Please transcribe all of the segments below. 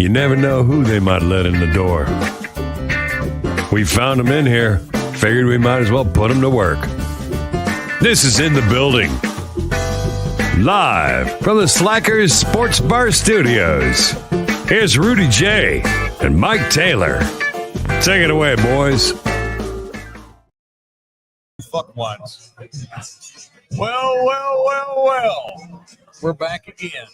You never know who they might let in the door. We found them in here. Figured we might as well put them to work. This is In the Building. Live from the Slackers Sports Bar Studios. Here's Rudy Jay and Mike Taylor. Take it away, boys. Fuck ones. Well. We're back again.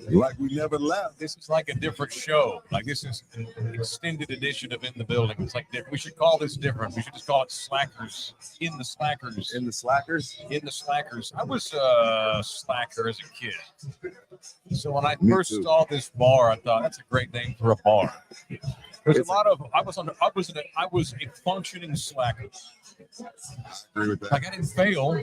Like we never left. This is like a different show. Like this is an extended edition of In the Building. It's like we should call this different. We should just call it Slackers. In the Slackers. In the Slackers? In the Slackers. I was a slacker as a kid. So when I first saw this bar, I thought that's a great name for a bar. There's a lot of I was a functioning slacker. I agree with that. Like I didn't fail.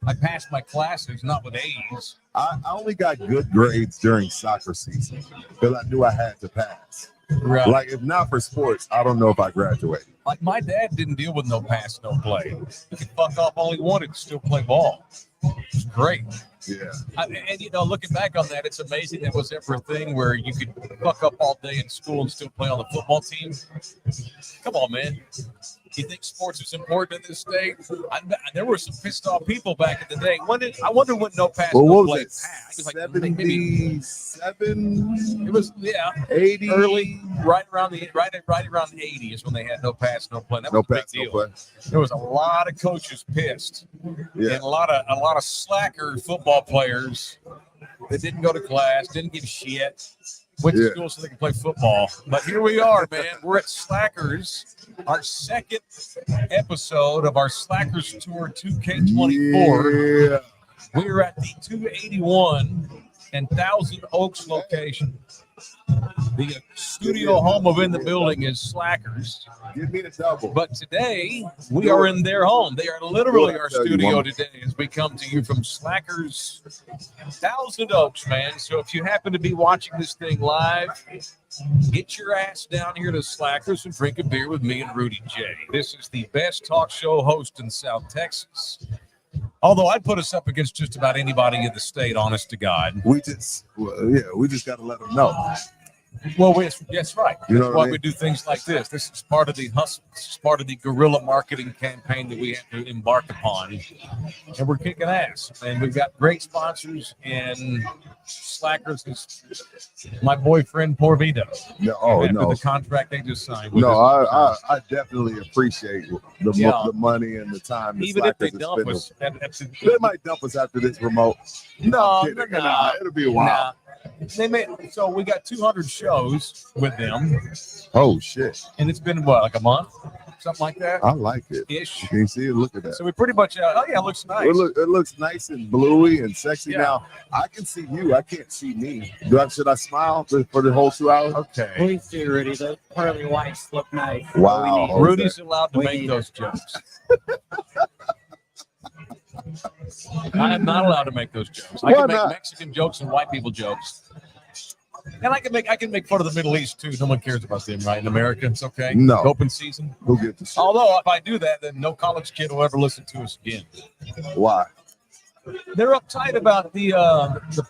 I passed my classes, not with A's. I only got good grades during soccer season because I knew I had to pass. Right. Like if not for sports, I don't know if I graduated. Like my dad didn't deal with no pass, no play. He could fuck off all he wanted to still play ball. It's great. Yeah. And you know, looking back on that, it's amazing there was ever a thing where you could fuck up all day in school and still play on the football team. Come on, man. You think sports is important in this state? There were some pissed off people back in the day. I wonder when no pass, no play passed. It was like 77? It was 80? Early, right around 80 is when they had no pass, no play. That was a big deal. No play. There was a lot of coaches pissed, Yeah. and a lot of slacker football players that didn't go to class, didn't give a shit. Went to school so they could play football. But here we are, man. We're at Slackers, our second episode of our Slackers Tour 2K24. Yeah. We're at the 281 and Thousand Oaks location. The studio home of In the Building is Slackers. Give me the double. But today, we are in their home. They are literally our studio today as we come to you from Slackers, Thousand Oaks, man. So if you happen to be watching this thing live, get your ass down here to Slackers and drink a beer with me and Rudy Jay. This is the best talk show host in South Texas. Although I'd put us up against just about anybody in the state, honest to God. We just got to let them know. Well, that's right. You know That's why we do things like this. This is part of the hustle. This is part of the guerrilla marketing campaign that we have to embark upon. And we're kicking ass. And we've got great sponsors. And Slackers is my boyfriend, Poor Vito. The contract they just signed. With I definitely appreciate the money and the time. Even if they dump us. They might dump us after this remote. No. It'll be a while. So we got 200 shows with them. Oh shit! And it's been like a month, something like that. I like it. Ish. You can see it. Look at that. So we pretty much. It looks nice. It looks nice and bluey and sexy. Yeah. Now I can see you. I can't see me. Should I smile for the whole 2 hours? Okay. Please do, Rudy. Those pearly whites look nice. Wow. Okay. Rudy's allowed to make those jokes. I am not allowed to make those jokes. I can make Mexican jokes and white people jokes. And I can make fun of the Middle East too. No one cares about them, right? In America, it's okay. No. Open season. Who gives a shit? Although if I do that, then no college kid will ever listen to us again. Why? They're uptight about the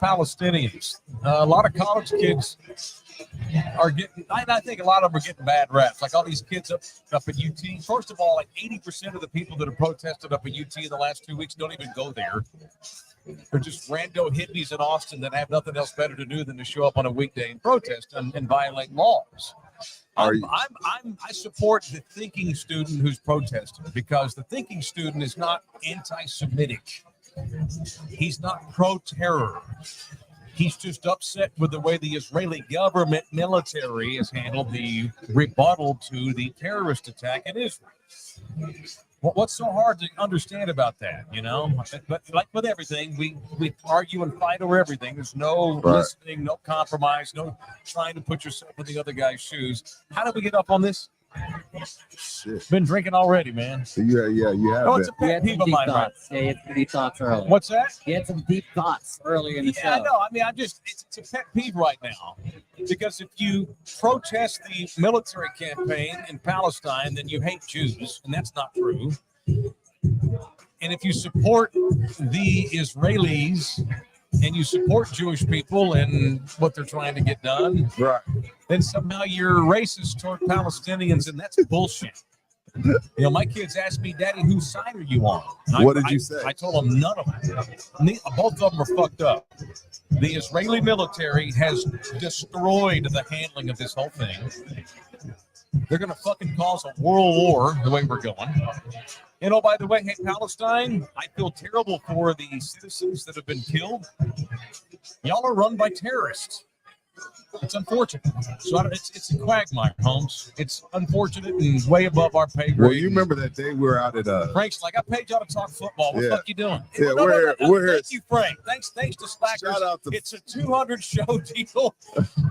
Palestinians. A lot of college kids are getting. I think a lot of them are getting bad raps. Like all these kids up at UT. First of all, like 80% of the people that have protested up at UT in the last 2 weeks don't even go there. They're just rando hippies in Austin that have nothing else better to do than to show up on a weekday and protest and violate laws. I support the thinking student who's protesting because the thinking student is not anti-Semitic. He's not pro-terror. He's just upset with the way the Israeli government military has handled the rebuttal to the terrorist attack in Israel. What's so hard to understand about that, you know? But like with everything, we argue and fight over everything. There's no listening, no compromise, no trying to put yourself in the other guy's shoes. How did we get up on this? Shit. Been drinking already, man. Yeah, you have Oh, it's a pet peeve of mine, right? Yeah, you had some deep thoughts earlier. What's that? You had some deep thoughts earlier in the show. I know. I mean, it's a pet peeve right now. Because if you protest the military campaign in Palestine, then you hate Jews, and that's not true. And if you support the Israelis and you support Jewish people and what they're trying to get done, Right. then somehow you're racist toward Palestinians, and that's bullshit. You know, my kids asked me, Daddy, whose side are you on? And What did you say? I told them none of them. Both of them are fucked up. The Israeli military has destroyed the handling of this whole thing. They're going to fucking cause a world war the way we're going. And oh, by the way, hey, Palestine, I feel terrible for the citizens that have been killed. Y'all are run by terrorists. It's unfortunate. So it's a quagmire, Holmes. It's unfortunate and way above our pay grade. Well, you remember that day we were out at Frank's like, I paid y'all to talk football. What the fuck you doing? Yeah, we're here. Thank you, Frank. Thanks to Slackers. Shout out to- It's a 200 show deal.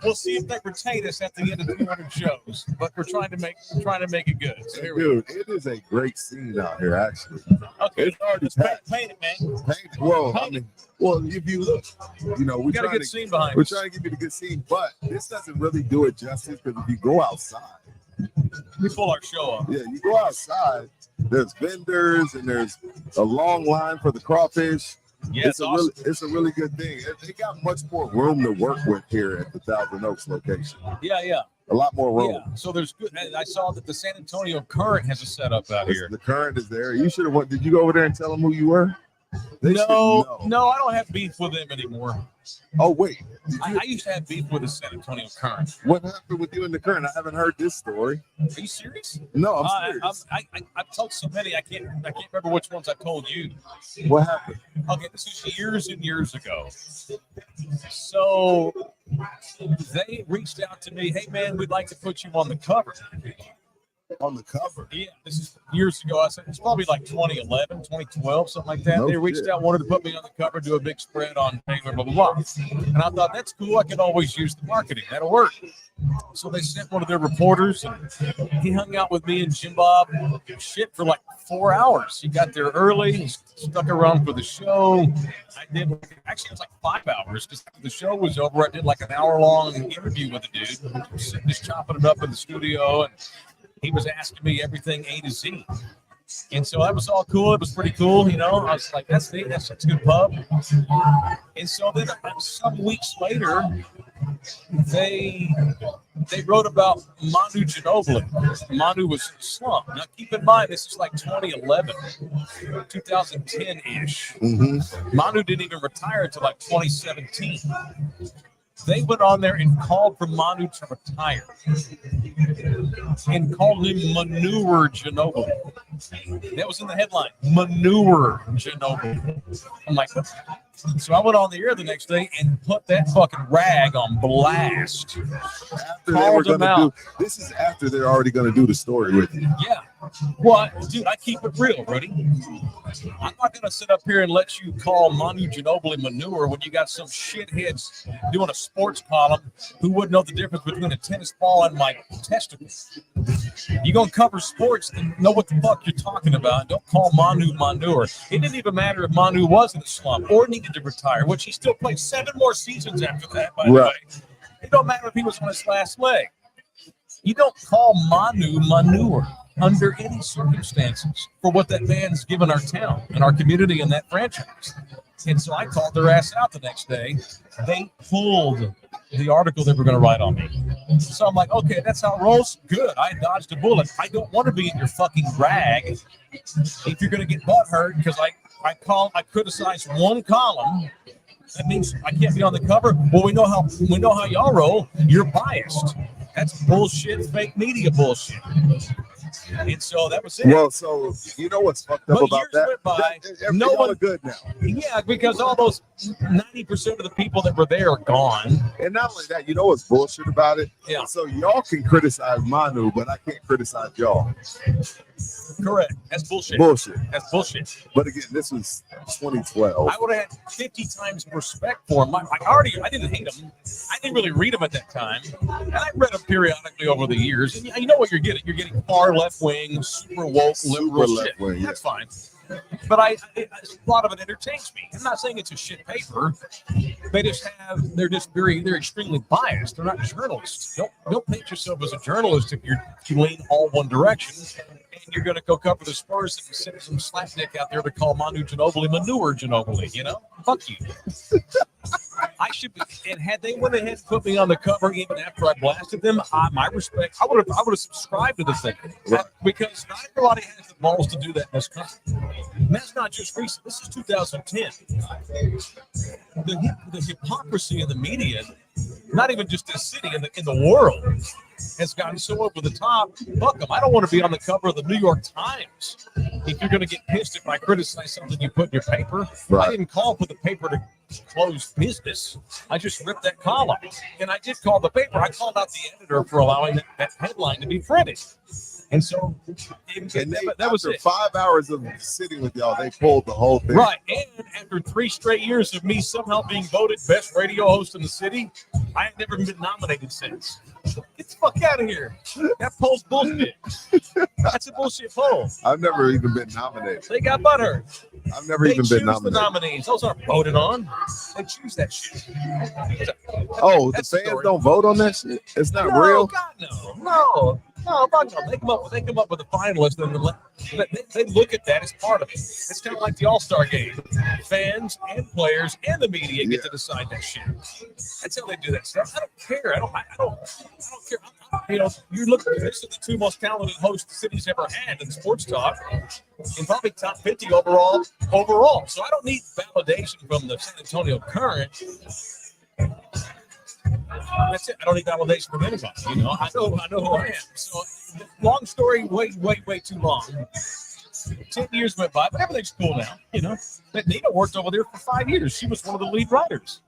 We'll see if they retain us at the end of 200 shows. But we're trying to make it good. So here we go. Dude, it is a great scene out here, actually. Okay, It's already let's paint it, man. Well, I mean, if you look, you know, We got a good scene behind we're us. trying to give you the good scene, but this doesn't really do it justice because if you go outside, We pull our show up. yeah, you go outside, there's vendors and there's a long line for the crawfish. Yeah, it's awesome. It's a really good thing. They got much more room to work with here at the Thousand Oaks location. Yeah. A lot more room. Yeah. So there's good. I saw that the San Antonio Current has a setup out here. The Current is there. You should have went. Did you go over there and tell them who you were? They should No, know. I don't have beef with them anymore. Oh wait, I used to have beef with the San Antonio Current. what happened with you and the Current? I haven't heard this story. Are you serious? No, I'm serious. I've told so many. I can't remember which ones I told you. What happened? Okay, this was years and years ago. So they reached out to me. Hey man, we'd like to put you on the cover. On the cover. Yeah, this is years ago. I said it's probably like 2011, 2012, something like that. No They reached shit. out, wanted to put me on the cover, do a big spread on Taylor, blah, blah, blah. And I thought, that's cool. I can always use the marketing. That'll work. So they sent one of their reporters, and he hung out with me and Jim Bob shit for like 4 hours. He got there early, stuck around for the show. It was like 5 hours because after the show was over, I did like an hour-long interview with the dude, just chopping it up in the studio, and he was asking me everything A to Z. And so that was all cool. It was pretty cool, you know. I was like, that's neat. That's a good pub. And so then some weeks later, they wrote about Manu Ginobili. Manu was in a slump. Now, keep in mind, this is like 2011, 2010-ish. Mm-hmm. Manu didn't even retire until like 2017. They went on there and called for Manu to retire and called him Manure Ginobili. That was in the headline, Manure Ginobili. I'm like, what? So I went on the air the next day and put that fucking rag on blast. After they were going to do, this is after they're already going to do the story with you. Yeah. Well, dude, I keep it real, Rudy. I'm not going to sit up here and let you call Manu Ginobili manure when you got some shitheads doing a sports column who wouldn't know the difference between a tennis ball and my testicles. You're going to cover sports and know what the fuck you're talking about. Don't call Manu manure. It didn't even matter if Manu was in a slump or needed to retire, which he still played 7 more seasons after that, by the way. It don't matter if he was on his last leg. You don't call Manu manure under any circumstances for what that man's given our town and our community and that franchise. And so I called their ass out the next day. They pulled the article they were going to write on me. So I'm like, okay, that's how it rolls. Good. I dodged a bullet. I don't want to be in your fucking rag if you're going to get butt hurt because I criticized one column. That means I can't be on the cover. Well, we know how y'all roll. You're biased. That's bullshit, fake media bullshit. And so that was it. Well, so you know what's fucked up about years went by, no no one- one good now. Yeah, because all those 90% of the people that were there are gone. And not only that, you know what's bullshit about it? Yeah. So y'all can criticize Manu, but I can't criticize y'all. Correct. That's bullshit. Bullshit. That's bullshit. But again, this was 2012. I would have had 50 times respect for him. I didn't hate him. I didn't really read him at that time. And I read him periodically over the years. And you know what you're getting? You're getting far left wing, super woke, liberal Super shit. left-wing, yeah. That's fine. But a lot of it entertains me. I'm not saying it's a shit paper. They're extremely biased. They're not journalists. Don't paint yourself as a journalist if you lean all one direction. And you're going to go cover the Spurs and send some slapdick out there to call Manu Ginobili manure Ginobili, you know? Fuck you. I should be. And had they went ahead and put me on the cover even after I blasted them, my respect, I would have subscribed to the thing. Right. Because not everybody has the balls to do that in this country. And that's not just recent. This is 2010. The hypocrisy in the media, not even just this city, in the world, has gotten so over the top. Fuck them. I don't want to be on the cover of the New York Times. If you're going to get pissed if I criticize something you put in your paper, Right. I didn't call for the paper to close business. I just ripped that column. And I did call the paper. I called out the editor for allowing that headline to be printed. And so that was after it. 5 hours of sitting with y'all, they pulled the whole thing. Right. And after 3 straight years of me somehow being voted best radio host in the city, I ain't never been nominated since. Get the fuck out of here. That poll's bullshit. That's a bullshit poll. I've never even been nominated. They got butthurt. I've never They even choose been the nominated. nominees. Those aren't voted on. They choose that shit. Oh, the That's the fans story. don't vote on that shit? It's not No, real? God, no. No, fuck no. They come up with a finalist, and they look at that as part of it. It's kind of like the All-Star game. Fans and players and the media get to decide that shit. That's how they do that stuff. I don't care. I don't care. You know, you look at this is the 2 most talented hosts the city's ever had in sports talk, and probably top 50 overall. So I don't need validation from the San Antonio Current. That's it. I don't need validation from anybody. You know, I know who I am. So, long story, way too long. 10 years went by, but everything's cool now. You know, but Nina worked over there for 5 years. She was one of the lead writers.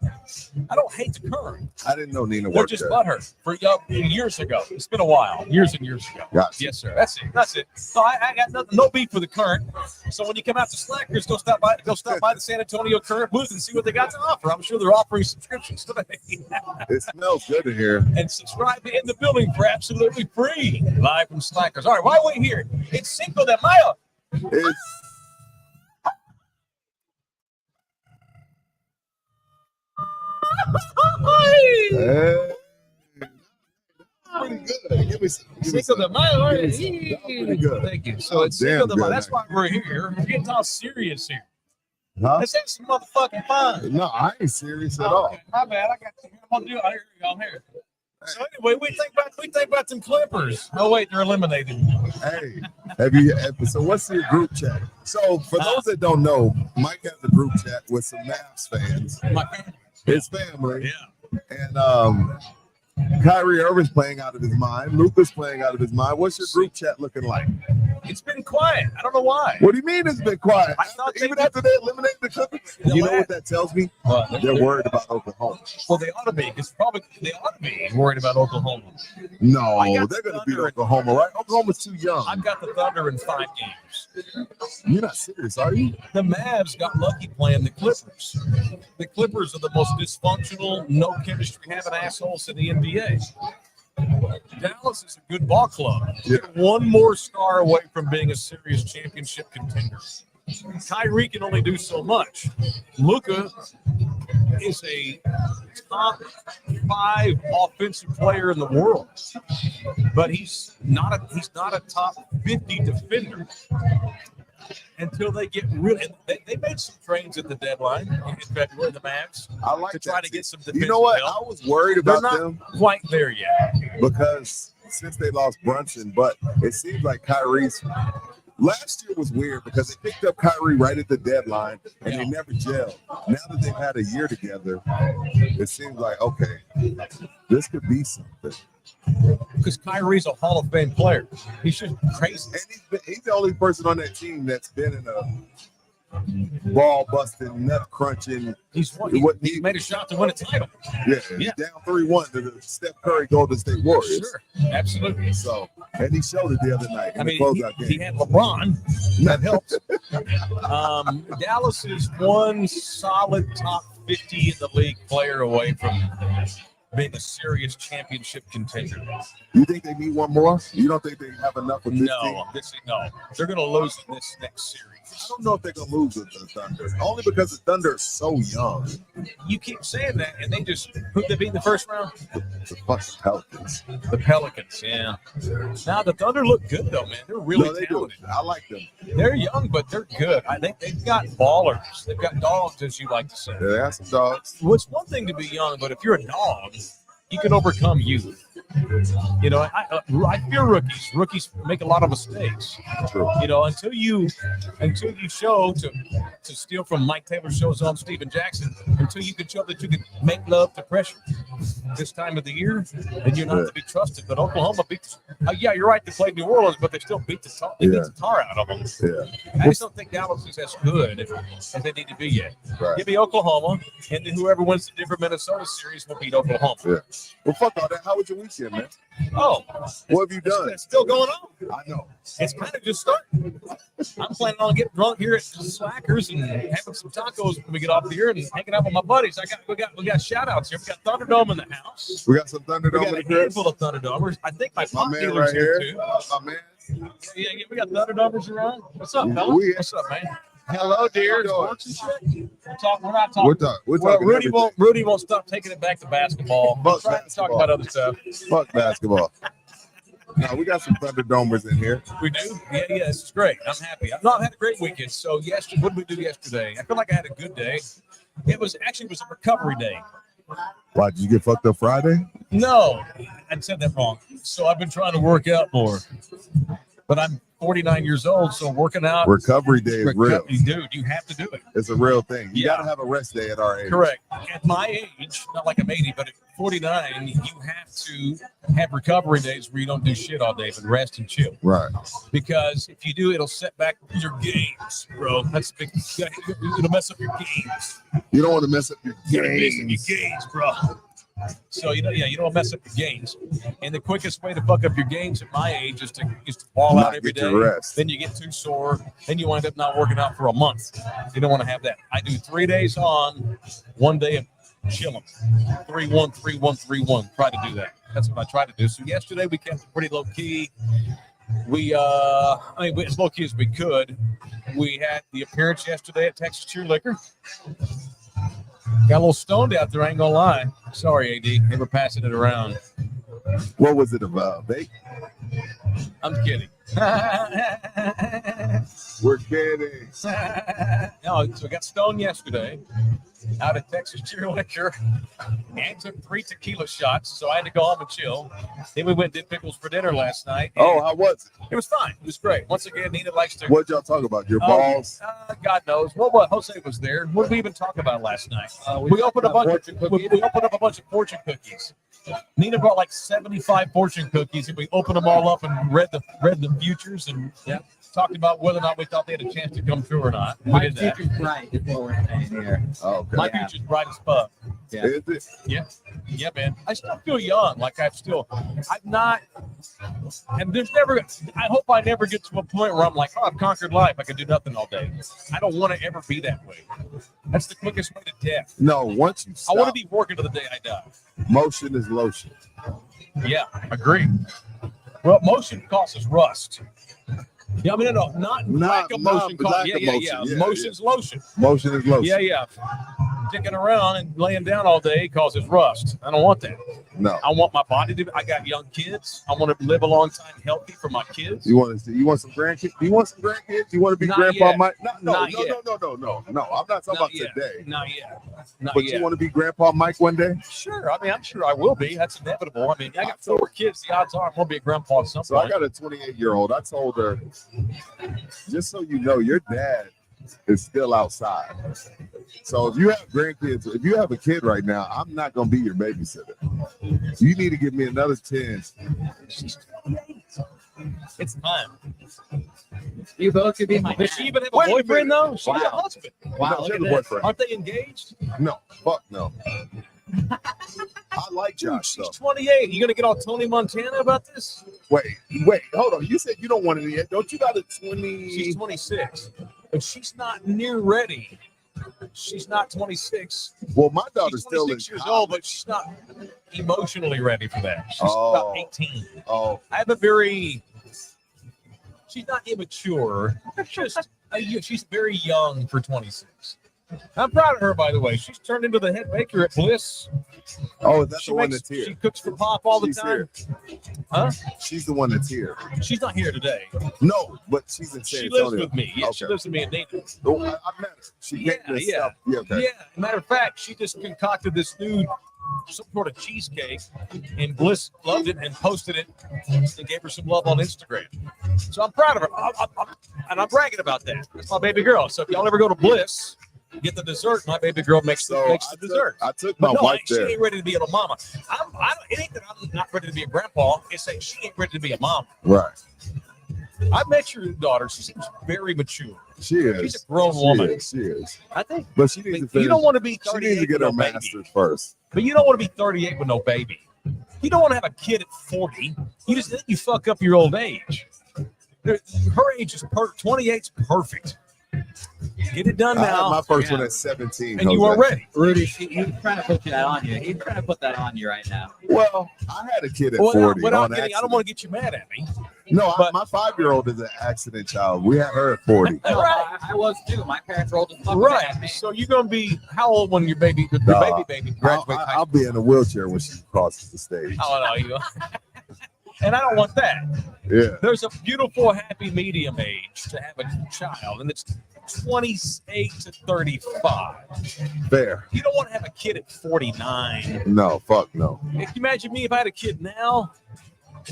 I don't hate the Current. I didn't know Nina They're worked just there. butthurt for years ago. It's been a while, years and years ago. Gotcha. Yes, sir. That's it. So I got no beef with the Current. So when you come out to Slackers, go stop by the San Antonio Current booth and see what they got to offer. I'm sure they're offering subscriptions today. It smells good in here. And subscribe to In the Building for absolutely free. Live from Slackers. All right, why are we here? It's Cinco de Mayo. It's Hey. Pretty good. Give me some. Cinco de Mayo. Give me some. That was pretty good. Thank you. So it's Damn Cinco de Mayo. good, That's why we're here. We're getting all serious here. Huh? Let's have some motherfucking fun. No, I ain't serious at all. Okay, my bad. I got. I'm gonna do it. I'm here. So anyway, we think about them Clippers. Oh wait, they're eliminated. Hey, so what's your group chat? So for those that don't know, Mike has a group chat with some Mavs fans, My family. his family, Yeah. and Kyrie Irving's playing out of his mind. Luka's playing out of his mind. What's your group chat looking like? It's been quiet. I don't know why. What do you mean it's been quiet? I thought Even after they eliminated the Clippers? You know what that tells me? They're worried about Oklahoma. Well, they ought to be, because they ought to be worried about Oklahoma. No, I got they're the going to beat Thunder. Oklahoma, right? Oklahoma's too young. I've got the Thunder in 5 games. You're not serious, are you? The Mavs got lucky playing the Clippers. The Clippers are the most dysfunctional, no chemistry having assholes in the NBA. Dallas is a good ball club. Yeah. They're one more star away from being a serious championship contender. Kyrie can only do so much. Luka is a top 5 offensive player in the world, but he's not a top 50 defender. Until they get really, they made some trades at the deadline in February, the Mavs, I like to that try to team. get some defensive You know what? help. I was worried They're about not them quite there yet. because since they lost Brunson, but it seems like Kyrie's last year was weird because they picked up Kyrie right at the deadline and they never gelled. Now that they've had a year together, it seems like, okay, this could be something. Because Kyrie's a Hall of Fame player. He's just crazy. And he's the only person on that team that's been in a ball busting, nut crunching. He made a shot to win a title. Yeah, down 3-1 to the Steph Curry Golden State Warriors. Sure, absolutely. So, and he showed it the other night in the closeout game. He had LeBron. That helps. Dallas is one solid top 50 in the league player away from being a serious championship contender. You think they need one more? You don't think they have enough of this team? No. They're going to lose in this next series. I don't know if they're going to lose with the Thunder. Only because the Thunder is so young. You keep saying that, and they just who'd they be in the first round? The fucking Pelicans. The Pelicans, yeah. Now the Thunder look good though, man. They're really talented. I like them. They're young, but they're good. I think they've got ballers. They've got dogs, as you like to say. Yeah, they have some dogs. Well, it's one thing to be young, but if you're a dog, you can overcome youth. You know, I fear rookies. Rookies make a lot of mistakes. True. You know, until you show to steal from Mike Taylor shows on Steven Jackson, until you can show that you can make love to pressure this time of the year, then you're not to be trusted. But Oklahoma beat. Yeah, you're right. They played New Orleans, but they still beat the tar out of them. Yeah. I just don't think Dallas is as good as they need to be yet. Right. Give me Oklahoma, and then whoever wins the Denver Minnesota series will beat Oklahoma. Yeah. Well, fuck all that. How was your weekend, man? Oh, what have you done? It's still going on. I know. It's kind of just starting. I'm planning on getting drunk here at Slackers and having some tacos when we get off here and hanging out with my buddies. We got shout outs here. We got Thunderdome in the house. We got some Thunderdome. We got a handful of Thunderdomers. I think my man dealer's right here here. too. My man. Yeah, we got Thunderdomers around. What's up, fellas? What's up, man? Hello, dear. Sports and shit. We're not talking. We're talking Rudy won't stop taking it back to basketball. We're trying to talk about other stuff. Fuck basketball. No, we got some Thunderdomers in here. We do? Yeah, this is great. I'm happy. I've had a great weekend. So yesterday, what did we do yesterday? I feel like I had a good day. It was a recovery day. Why, did you get fucked up Friday? No, I said that wrong. So I've been trying to work out more. But I'm 49 years old, so working out. Recovery day is real. Dude, you have to do it. It's a real thing. You got to have a rest day at our age. Correct. At my age, not like I'm 80, but at 49, you have to have recovery days where you don't do shit all day, but rest and chill. Right. Because if you do, it'll set back your games, bro. That's big. It'll mess up your games. You don't want to mess up your games. Your games, bro. So you don't mess up your games, and the quickest way to fuck up your games at my age is to ball out every day. Then you get too sore. Then you wind up not working out for a month. You don't want to have that. I do 3 days on, 1 day of chilling. 3-1, 3-1, 3-1. Try to do that. That's what I try to do. So yesterday we kept it pretty low key. We as low key as we could. We had the appearance yesterday at Texas Cheer Liquor. Got a little stoned out there, I ain't gonna lie. Sorry, AD. They were passing it around. What was it about? I'm kidding. We're kidding. No, so I got stoned yesterday out at Texas Cheer Liquor and took 3 tequila shots, so I had to go home and chill. Then we went and did pickles for dinner last night. Oh, how was it? It was fine. It was great. Once again, Nina likes to. What'd y'all talk about? Your balls? God knows. What Jose was there. What did we even talk about last night? We opened up a bunch of fortune cookies. Nina brought like 75 fortune cookies, and we opened them all up and read the futures and talked about whether or not we thought they had a chance to come true or not. My future's bright is what we're saying here. Oh, okay. My future's bright as fuck. Yeah. Is it? Yeah, man. I still feel young. Like I'm not, and I hope I never get to a point where I'm like, oh, I've conquered life. I can do nothing all day. I don't want to ever be that way. That's the quickest way to death. No, once you stop, I want to be working to the day I die. Motion is lotion. Yeah, agree. Well, motion causes rust. Yeah, I mean, no, not like a motion. Motion's lotion. Motion is lotion. Yeah. Sticking around and laying down all day causes rust. I don't want that. No. I want my body to. I got young kids. I want to live a long time healthy for my kids. You want some grandkids? You want some grandkids? You want to be not Grandpa yet. Mike? No. I'm not talking about yet. today. Not yet. But you want to be Grandpa Mike one day? Sure. I mean, I'm sure I will be. That's inevitable. I mean, I got 4 kids. The odds are I'm gonna be a grandpa at some point. So I got a 28-year-old. I told her, just so you know, your dad is still outside. So if you have grandkids, if you have a kid right now, I'm not gonna be your babysitter. You need to give me another 10. It's time. You both could be my Does she even have a boyfriend though? She's a husband. Wow, No, look she has at a this. boyfriend. Aren't they engaged? No, fuck no. I like Josh She's though. 28. You gonna get all Tony Montana about this? Wait, hold on. You said you don't want it yet. Don't you got a 20? She's 26, but she's not near ready. She's not 26. Well, my daughter's She's still in 26 years old, but she's not. emotionally ready for that. She's about 18. Oh, I have she's not immature. She's very young for 26. I'm proud of her, by the way. She's turned into the head baker at Bliss. oh, that's the one that's here. She cooks for Pop all the She's time. here. Huh? She's the one that's here. She's not here today. No, but she's in San She Antonio. lives with me. Yeah, she Okay. lives with me and Nina. Oh, I met her. She picked this stuff. Yeah, okay. Yeah. Matter of fact, she just concocted this new some sort of cheesecake, and Bliss loved it and posted it and gave her some love on Instagram. So I'm proud of her. And I'm bragging about that. That's my baby girl. So if y'all ever go to Bliss, get the dessert. My baby girl makes the dessert. I took my wife there. She ain't ready to be a mama. It ain't that I'm not ready to be a grandpa. It's that she ain't ready to be a mom. Right. I met your daughter. She seems very mature. She is. She's a grown woman. She is. I think. But she needs to finish. You don't want to be She 38 needs to get with her no baby. master's first. But you don't want to be 38 with no baby. You don't want to have a kid at 40. You just think you fuck up your old age. Her age is 28's perfect. Get it done I had now. my first one at 17. And you are ready. Rudy, he's trying to put that on you. He's trying to put that on you right now. Well, I had a kid at Well, 40. but on I don't accident. want to get you mad at me. No, but- my 5-year-old is an accident child. We had her at 40. No, Right. I was too. My parents rolled the fuck Right. at me. So you're going to be how old when your baby Nah, graduates high I'll be in a wheelchair when she crosses the stage. Oh, no, you and I don't want that. Yeah. There's a beautiful, happy medium age to have a child, and it's 28 to 35. Fair. You don't want to have a kid at 49. No, fuck no. Can you imagine me if I had a kid now?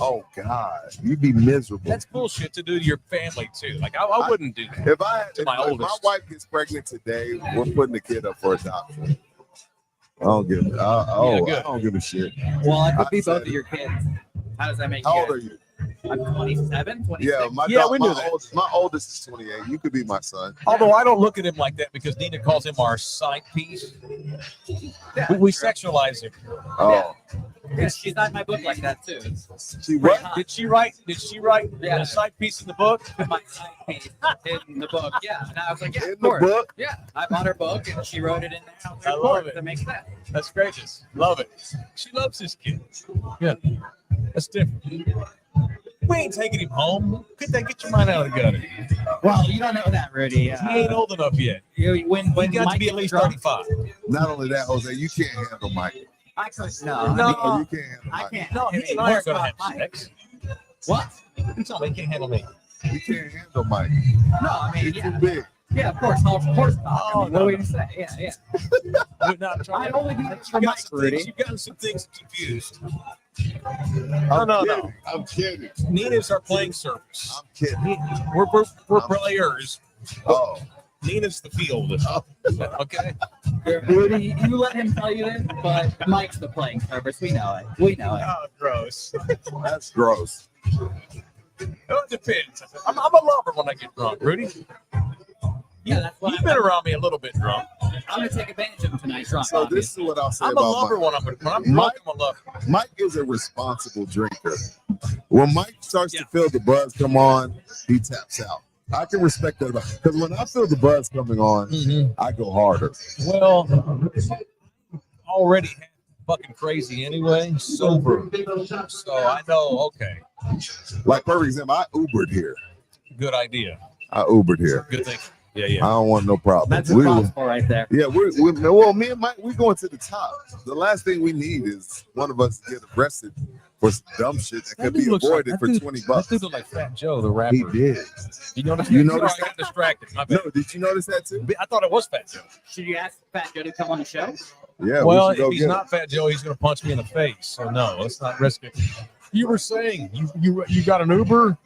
Oh, God. You'd be miserable. That's bullshit to do to your family, too. Like, I wouldn't do that. If I To my if my oldest. wife gets pregnant today, we're putting the kid up for adoption. I don't give good. I don't give a shit. Well, I could be I said both of your kids. How does that make How you? old are you? I'm 27, 26. Yeah, we knew that. my oldest is 28. You could be my son. Although I don't look at him like that because Nina calls him our side piece. We sexualize him. Oh, Yeah, she's not in my book like that too. she what? Did she write Yeah. a side piece in the book? My side piece in the book. Yeah, and I was like, yeah, In of the course. book? Yeah, I bought her book and she wrote it in there. I love it. That makes sense. That's gracious. Love it. She loves this kid. Yeah. That's different. We ain't taking him home. Could they get your mind out of the gutter? Well, you don't know that, Rudy. He ain't old enough yet. When He got Mike to be at gets least drunk, 35. Not only that, Jose, you can't handle Mike. I could no. No. Oh, you can't handle I Mike. can't. No, he and I are going to have sex. What? You tell me he can't handle me. You can't handle Mike. No, I mean, He's yeah, too big. yeah, of course, not. Oh, What are no, we no. gonna say? Yeah, yeah. We're not trying I only do to- this for Mike, Rudy. You've gotten some things confused. I'm no. kidding. I'm kidding. Nina's our playing surface. I'm kidding. We're players. Oh, Nina's the field. Okay? Rudy, you let him tell you this, but Mike's the playing surface. We know it. We know it. Oh, gross. that's gross. It depends. I'm a lover when I get drunk, Rudy. Yeah, that's what You've been around me a little bit drunk. I'm gonna take advantage of him tonight, drunk. So this is what I'll say I'm a about lover Mike. when I'm drunk. I'm a lover. Mike is a responsible drinker. When Mike starts Yeah. to feel the buzz come on, he taps out. I can respect that because when I feel the buzz coming on, I go harder. Well, already fucking crazy anyway, sober. So I know, okay, Like, for example, I Ubered here. good idea. I Ubered here. Good thing. Yeah, I yeah. don't want no problem. That's a We- gospel right there. Yeah, well, me and Mike, we're going to the top. The last thing we need is one of us to get arrested for some dumb shit that could be avoided for $20. That dude looked like Fat Joe, the rapper. He did. You notice? You Sorry, noticed I got distracted. My bad. No, did you notice that too? I thought it was Fat Joe. Should you ask Fat Joe to come on the show? Yeah. Well, we should go if he's get not Fat Joe, he's going to punch me in the face. So no, let's not risk it. You were saying you got an Uber.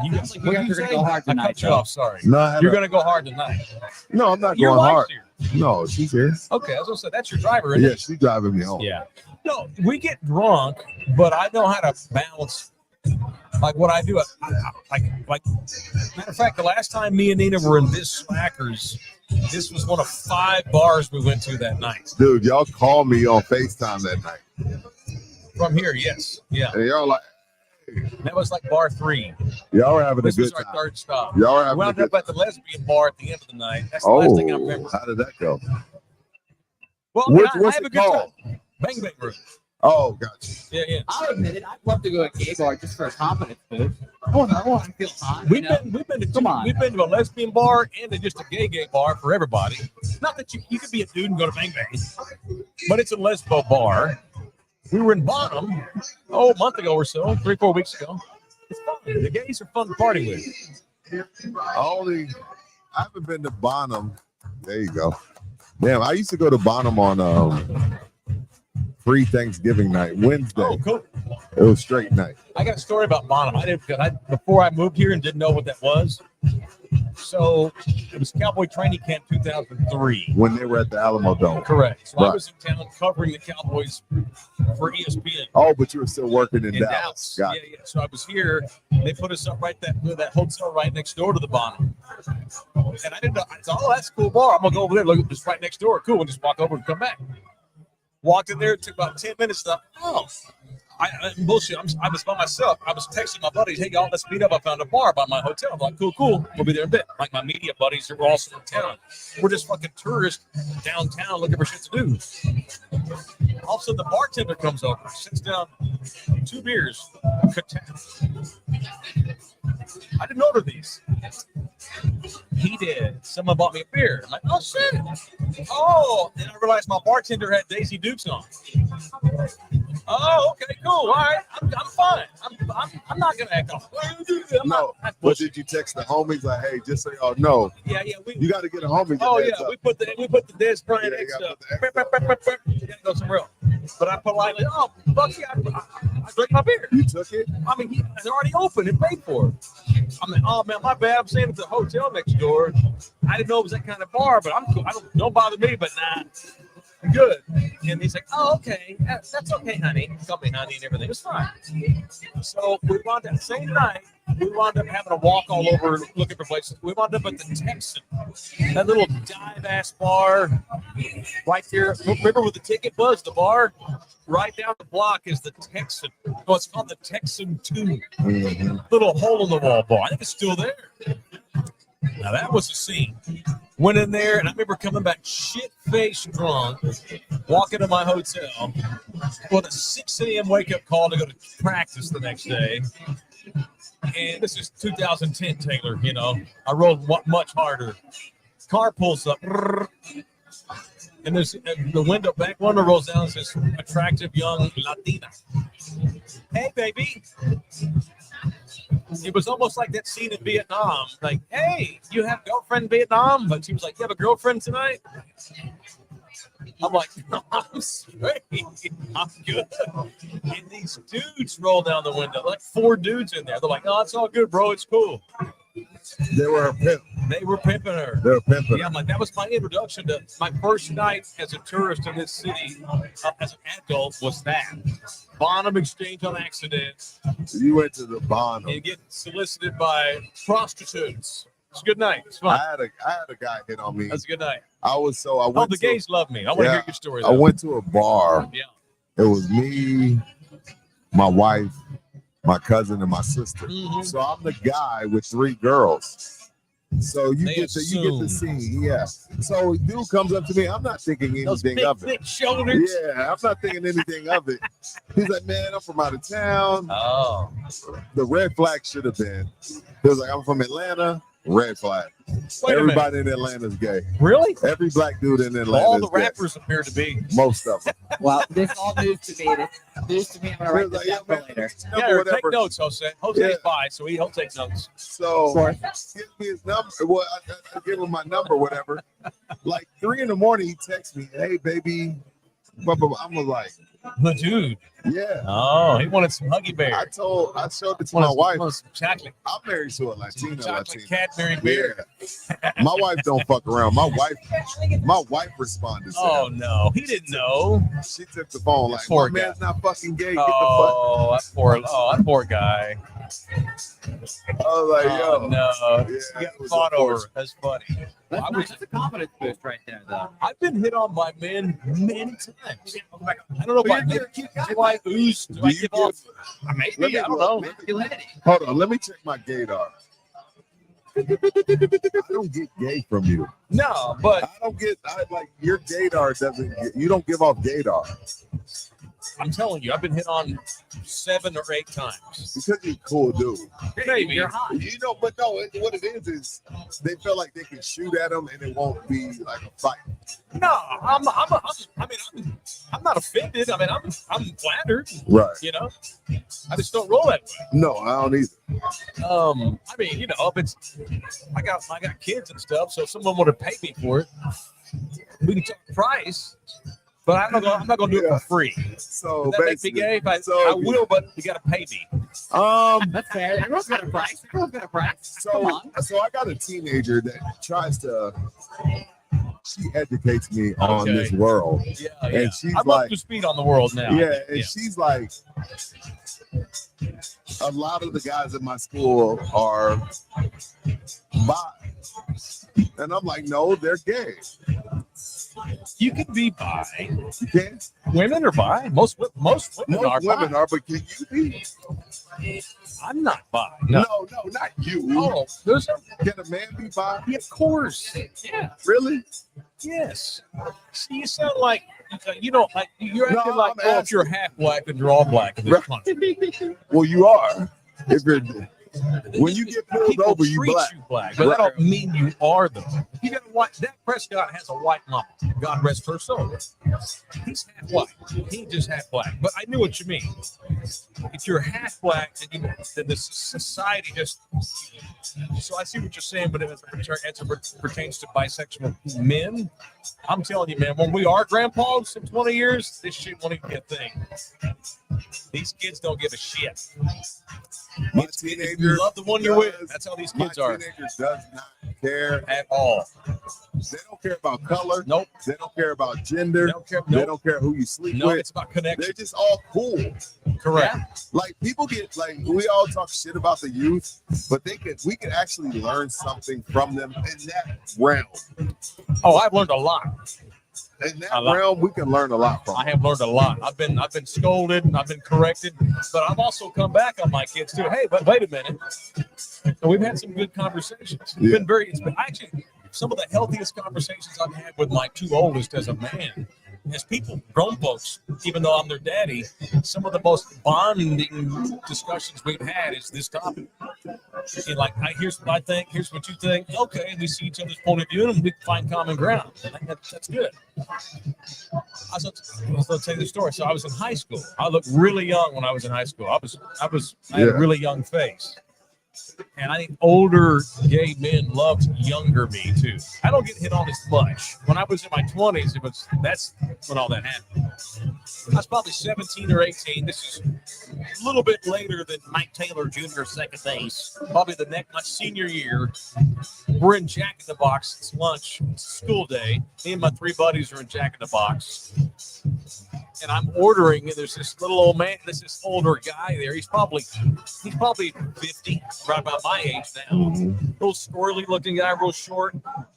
You got, You guys are gonna go hard I tonight, cut you Joe. off. Sorry. him. No, I had You're a- going to go hard tonight. no, I'm not Your going wife's hard. here. No, she's here. Okay, I was going to say that's your driver. Isn't Yeah, it? she's driving me home. Yeah. No, we get drunk, but I know how to balance. Like what I do, like. Matter of fact, the last time me and Nina were in this Slackers, this was one of 5 bars we went to that night. Dude, y'all called me on FaceTime that night. From here, yes, yeah. And y'all like, That was like bar 3. y'all were having a This good was our time. third stop. Y'all were We having a wound good up at the lesbian bar at the end of the night. That's the last thing I Oh, remember. how did that go? Well, I mean, What's I have a it good called? time. Bang bang room. Oh, gotcha. Yeah. I'll admit it. I'd love to go to a gay bar just for a confidence boost. Oh no, I feel hot. We've been to a lesbian bar and to just a gay bar for everybody. Not that you could be a dude and go to bang bang, but it's a lesbo bar. We were in Bonham, a month ago or so, 3-4 weeks ago. It's fun. The gays are fun to party with. I haven't been to Bonham. There you go. Damn, I used to go to Bonham on pre-Thanksgiving night, Wednesday. Oh, cool. It was straight night. I got a story about Bonham. Before I moved here and didn't know what that was. So it was Cowboy Training Camp 2003. When they were at the Alamo Dome. Correct. So Right. I was in town covering the Cowboys for ESPN. Oh, but you were still working in Dallas. Dallas. Got it. Yeah. So I was here. They put us up that hotel right next door to the Bonham. And I didn't know. I thought, that's a cool bar. I'm gonna go over there. Look, just right next door. Cool. And just walk over and come back. Walked in there. It took about 10 minutes. Bullshit. I was by myself. I was texting my buddies, hey, y'all, let's meet up. I found a bar by my hotel. I'm like, cool. We'll be there in a bit. Like my media buddies are also in town. We're just fucking tourists downtown looking for shit to do. All of a sudden, the bartender comes over, sits down, 2 beers. I didn't order these. He did. Someone bought me a beer. I'm like, oh, shit. Oh, and I realized my bartender had Daisy Dukes on. Oh, okay, cool. All right, I'm fine. I'm not gonna act off. But did you text the homies like, hey, just so y'all know? Yeah. You got to get a homie. Oh yeah, we put the desk right next to. You gotta go somewhere else. But I politely, oh fuck yeah, I drank my beer. You took it? I mean, it's already open and paid for. I'm like, oh man, my bad. I'm staying at the hotel next door. I didn't know it was that kind of bar, but I'm cool. Don't bother me. But nah. Good. And he's like, oh, okay. That's okay, honey. Call me honey and everything. It's fine. So we wound up, same night, we wound up having a walk all over looking for places. We wound up at the Texan, that little dive-ass bar right there. Remember where the ticket was, the bar? Right down the block is the Texan. Oh, it's called the Texan 2. Little hole-in-the-wall bar. I think it's still there. Now, that was a scene. Went in there, and I remember coming back shit-faced drunk, walking to my hotel with a 6 a.m. wake-up call to go to practice the next day. And this is 2010, Taylor, you know. I rode much harder. Car pulls up, and there's the back window rolls down, and this attractive young Latina. Hey, baby. It was almost like that scene in Vietnam. Like, hey, you have a girlfriend in Vietnam? But she was like, you have a girlfriend tonight? I'm like, no, I'm straight. I'm good. And these dudes roll down the window. Like 4 dudes in there. They're like, no, it's all good, bro. It's cool. They were a pimp. They were pimping her. They were pimping. Yeah, I'm like, that was my introduction to my first night as a tourist in this city as an adult was that. Bonham Exchange on accident. You went to the Bonham. You get solicited by prostitutes. It's a good night. It's fun. I had a guy hit on me. That's a good night. I went the gays love me. I want to hear your story. I went to a bar. Yeah. It was me, my wife, my cousin, and my sister. Mm-hmm. So I'm the guy with 3 girls. So you get to see, yeah. So dude comes up to me. I'm not thinking anything of it. Thick shoulders. Yeah, I'm not thinking anything of it. He's like, man, I'm from out of town. Oh. The red flag should have been. He was like, I'm from Atlanta. Red flag. Everybody in Atlanta is gay. Really? Every black dude in Atlanta all the is gay. rappers appear to be. Most of them. Well, this all news to me. I'm gonna write this down for later. Yeah, take notes, Jose. Jose's by, so he'll take notes. So give me his number. Well, I give him my number, whatever. Like 3 a.m, he texts me, hey baby. I'm like, the dude. Yeah. Oh, he wanted some Huggy Bear. I showed it to my wife. Chocolate. I'm married to a Latina. Chocolate cat married beer. Yeah. My wife don't fuck around. My wife responded. Oh no, he didn't know. She took the phone like, poor my man's not fucking gay. Get that poor guy. I was like, yo, no, yeah, you got fought over. That's funny. That's a confidence boost right there, though. I've been hit on by men many times. I don't know if do I ooze? Do I give off? Maybe. I don't know. Hold on. Let me check my gaydar. I don't get gay from you. No, but Like your gaydar doesn't. You don't give off gaydar I'm telling you, I've been hit on 7 or 8 times. because you're a cool dude. Maybe. You're hot. You know, but no, what it is they feel like they can shoot at them and it won't be like a fight. No, I'm not offended. I mean, I'm flattered. Right. You know, I just don't roll that way. No, I don't either. I mean, you know, if it's I got kids and stuff, so if someone would have paid me for it, we can talk price. But I'm not gonna do it for free. So Does that make me gay? I will, but you gotta pay me. That's fair. Everyone's got a price. Everyone's got a price. Come on. So I got a teenager that tries to. She educates me on this world. Yeah. And she's I'm like, up to speed on the world now. yeah, and she's like, a lot of the guys at my school are bi. And I'm like, no, they're gay. You can be bi. You can't. Women are bi. Most women Most are women bi. are, but can you be? I'm not bi. No, not you. Oh, there's a, Can a man be bi? yeah, of course. Yeah. Really? Yes. See, you sound like you don't like you're acting No, like I'm if you're half black and you're all black in this country. Well, you are. If you're when you get pulled People over, you treat black. you black, but that Right. don't mean you are though. You got a white. Dak Prescott has a white mama. God rest her soul. He's half white. He ain't just half black. But I knew what you mean. If you're half black, then the society just. So I see what you're saying, but as it pertains to bisexual men, I'm telling you, man, when we are grandpas in 20 years, this shit won't even be a thing. These kids don't give a shit. My If teenager you love the one you're with. does- That's how these My kids are teenager does not care. at all. They don't care about color. Nope. They don't care about gender. They don't care. They Nope. don't care who you sleep No, with. it's about connection. They're just all cool. Correct. Like people get like we all talk shit about the youth, but we can actually learn something from them in that realm. Oh, I've learned a lot. In that A lot. realm, we can learn a lot from. I have learned a lot. I've been scolded and I've been corrected, but I've also come back on my kids too. Hey, but wait a minute. And we've had some good conversations. It's Yeah. been actually some of the healthiest conversations I've had with my 2 oldest as a man. As people, grown folks, even though I'm their daddy, some of the most bonding discussions we've had is this topic. And like, here's what I think, here's what you think. Okay, we see each other's point of view and we find common ground. I think that's good. I was going to tell you the story. So I was in high school. I looked really young when I was in high school. I had a really young face. And I think older gay men loved younger me too. I don't get hit on as much. When I was in my 20s, that's when all that happened. I was probably 17 or 18. This is a little bit later than Mike Taylor Jr. second base. Probably my senior year. We're in Jack in the Box. It's lunch. It's school day. Me and my 3 buddies are in Jack in the Box. And I'm ordering, and there's this little old man, this older guy there. He's probably 50, right about my age now. Little squirrely looking guy, real short.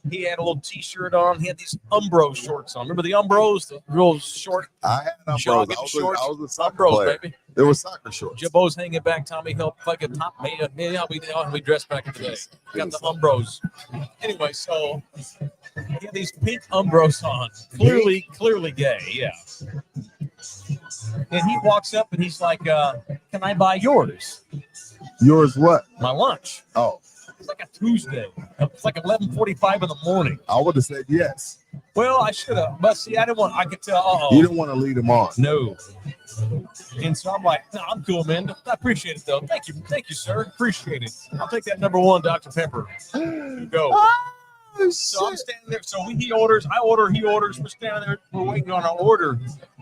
He had a little t-shirt on. He had these Umbro shorts on. Remember the Umbros, the real short I had Umbros. jogging I shorts? was a soccer Umbros, player. baby. It was soccer shorts. Jabos hanging back. Tommy helped like a top man. Yeah, we dressed back in the day. Got the Umbros. Anyway, so he had these pink Umbros on. Clearly gay. Yeah. And he walks up and he's like, "Can I buy yours?" Yours what? My lunch. Oh, It's like a Tuesday. It's like 11:45 in the morning. I would have said yes. Well, I should have, but see, I didn't want. I could tell. You didn't want to lead them on. No. And so I'm like, no, I'm cool, man. I appreciate it though. Thank you, sir. Appreciate it. I'll take that number 1 Dr. Pepper. You go. Oh, So I'm standing there. So he orders, I order, he orders. We're standing there. We're waiting on our order.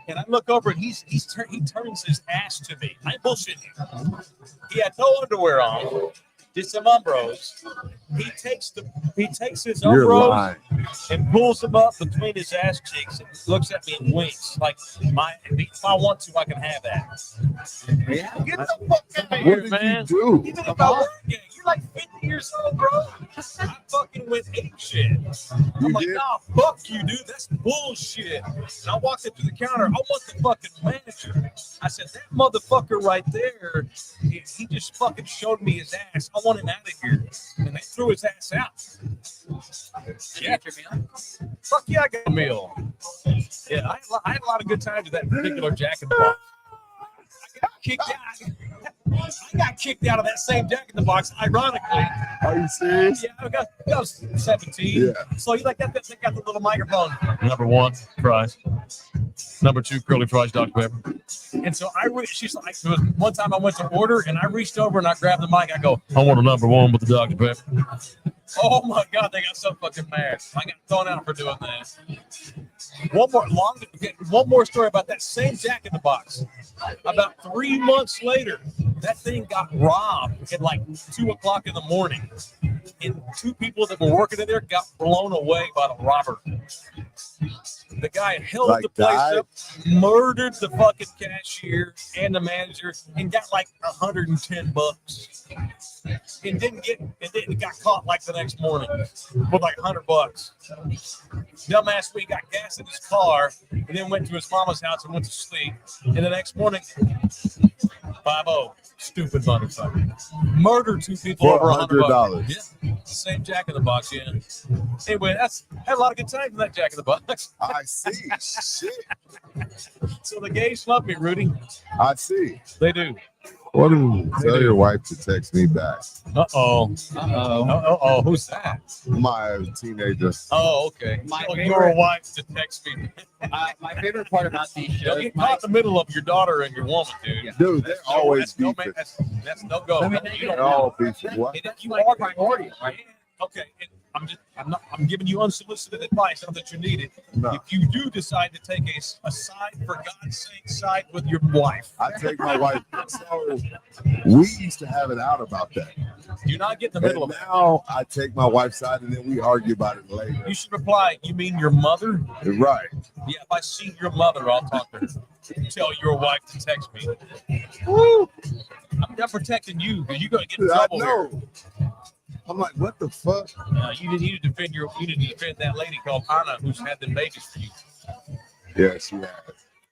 And I look over and he turns his ass to me. I ain't bullshitting you. He had no underwear on. Did some Umbros. He takes his You're Umbros lying. and pulls them up between his ass cheeks and looks at me and winks. Like, if I want to, I can have that. Yeah. Get the fuck out of What here, did man. you do? Even if I were gay, you're like 50 years old, bro. I fucking went ape shit. I'm like, did? nah, fuck you, dude. That's bullshit. And I walked up to the counter. I want the fucking manager. I said, that motherfucker right there, he just fucking showed me his ass. I want him out of here. And they threw his ass out. Yeah. Fuck yeah, I got a meal. Yeah, I had a lot of good times with that particular Jack in the Box. I got kicked out of that same Jack in the Box, ironically. Are you serious? Yeah, I was 17. Yeah. So you like that? They got the little microphone. Number 1, fries. Number 2, curly fries, Dr. Pepper. And so she's like, there was one time I went to order and I reached over and I grabbed the mic. I go, I want a number 1 with the Dr. Pepper. Oh my God, they got so fucking mad. I got thrown out for doing that. One more story about that same Jack in the Box. About 3 months later, that thing got robbed at like 2 o'clock in the morning. And 2 people that were working in there got blown away by the robber. The guy held the place up, murdered the fucking cashier and the manager, and got like $110. And didn't got caught like the next morning with like $100. Dumbass, we got gas in his car, and then went to his mama's house and went to sleep. And the next morning, 5-0. Stupid motherfucker. Murdered 2 people For over $100. $100. Yeah. Same Jack in the Box, yeah. Anyway, had a lot of good times in that Jack in the Box. I see. Shit. So the gays love me, Rudy. I see. They do. What do tell your wife to text me back? Uh-oh. Who's that? My teenager. Oh, okay. Your favorite- wife to text me. My favorite part about these shows, Don't get caught in the middle of your daughter and your woman, dude. Yeah. Dude, they're always that's no, beefing. that's no go. I mean, You They're don't all beefing. What? And if you like are priority, right? Okay, and I'm giving you unsolicited advice, not that you need it. No. If you do decide to take a side, for God's sake, side with your wife, I take my wife. So we used to have it out about that. do not get in the middle And of it. now I take my wife's side and then we argue about it later. You should reply, you mean your mother? Right. Yeah, if I see your mother, I'll talk to her. Tell your wife to text me. Woo! I'm protecting you because you're going to get in I trouble know. here. I'm like, what the fuck? You need to defend that lady called Anna who's had the babies for you. Yeah, she has.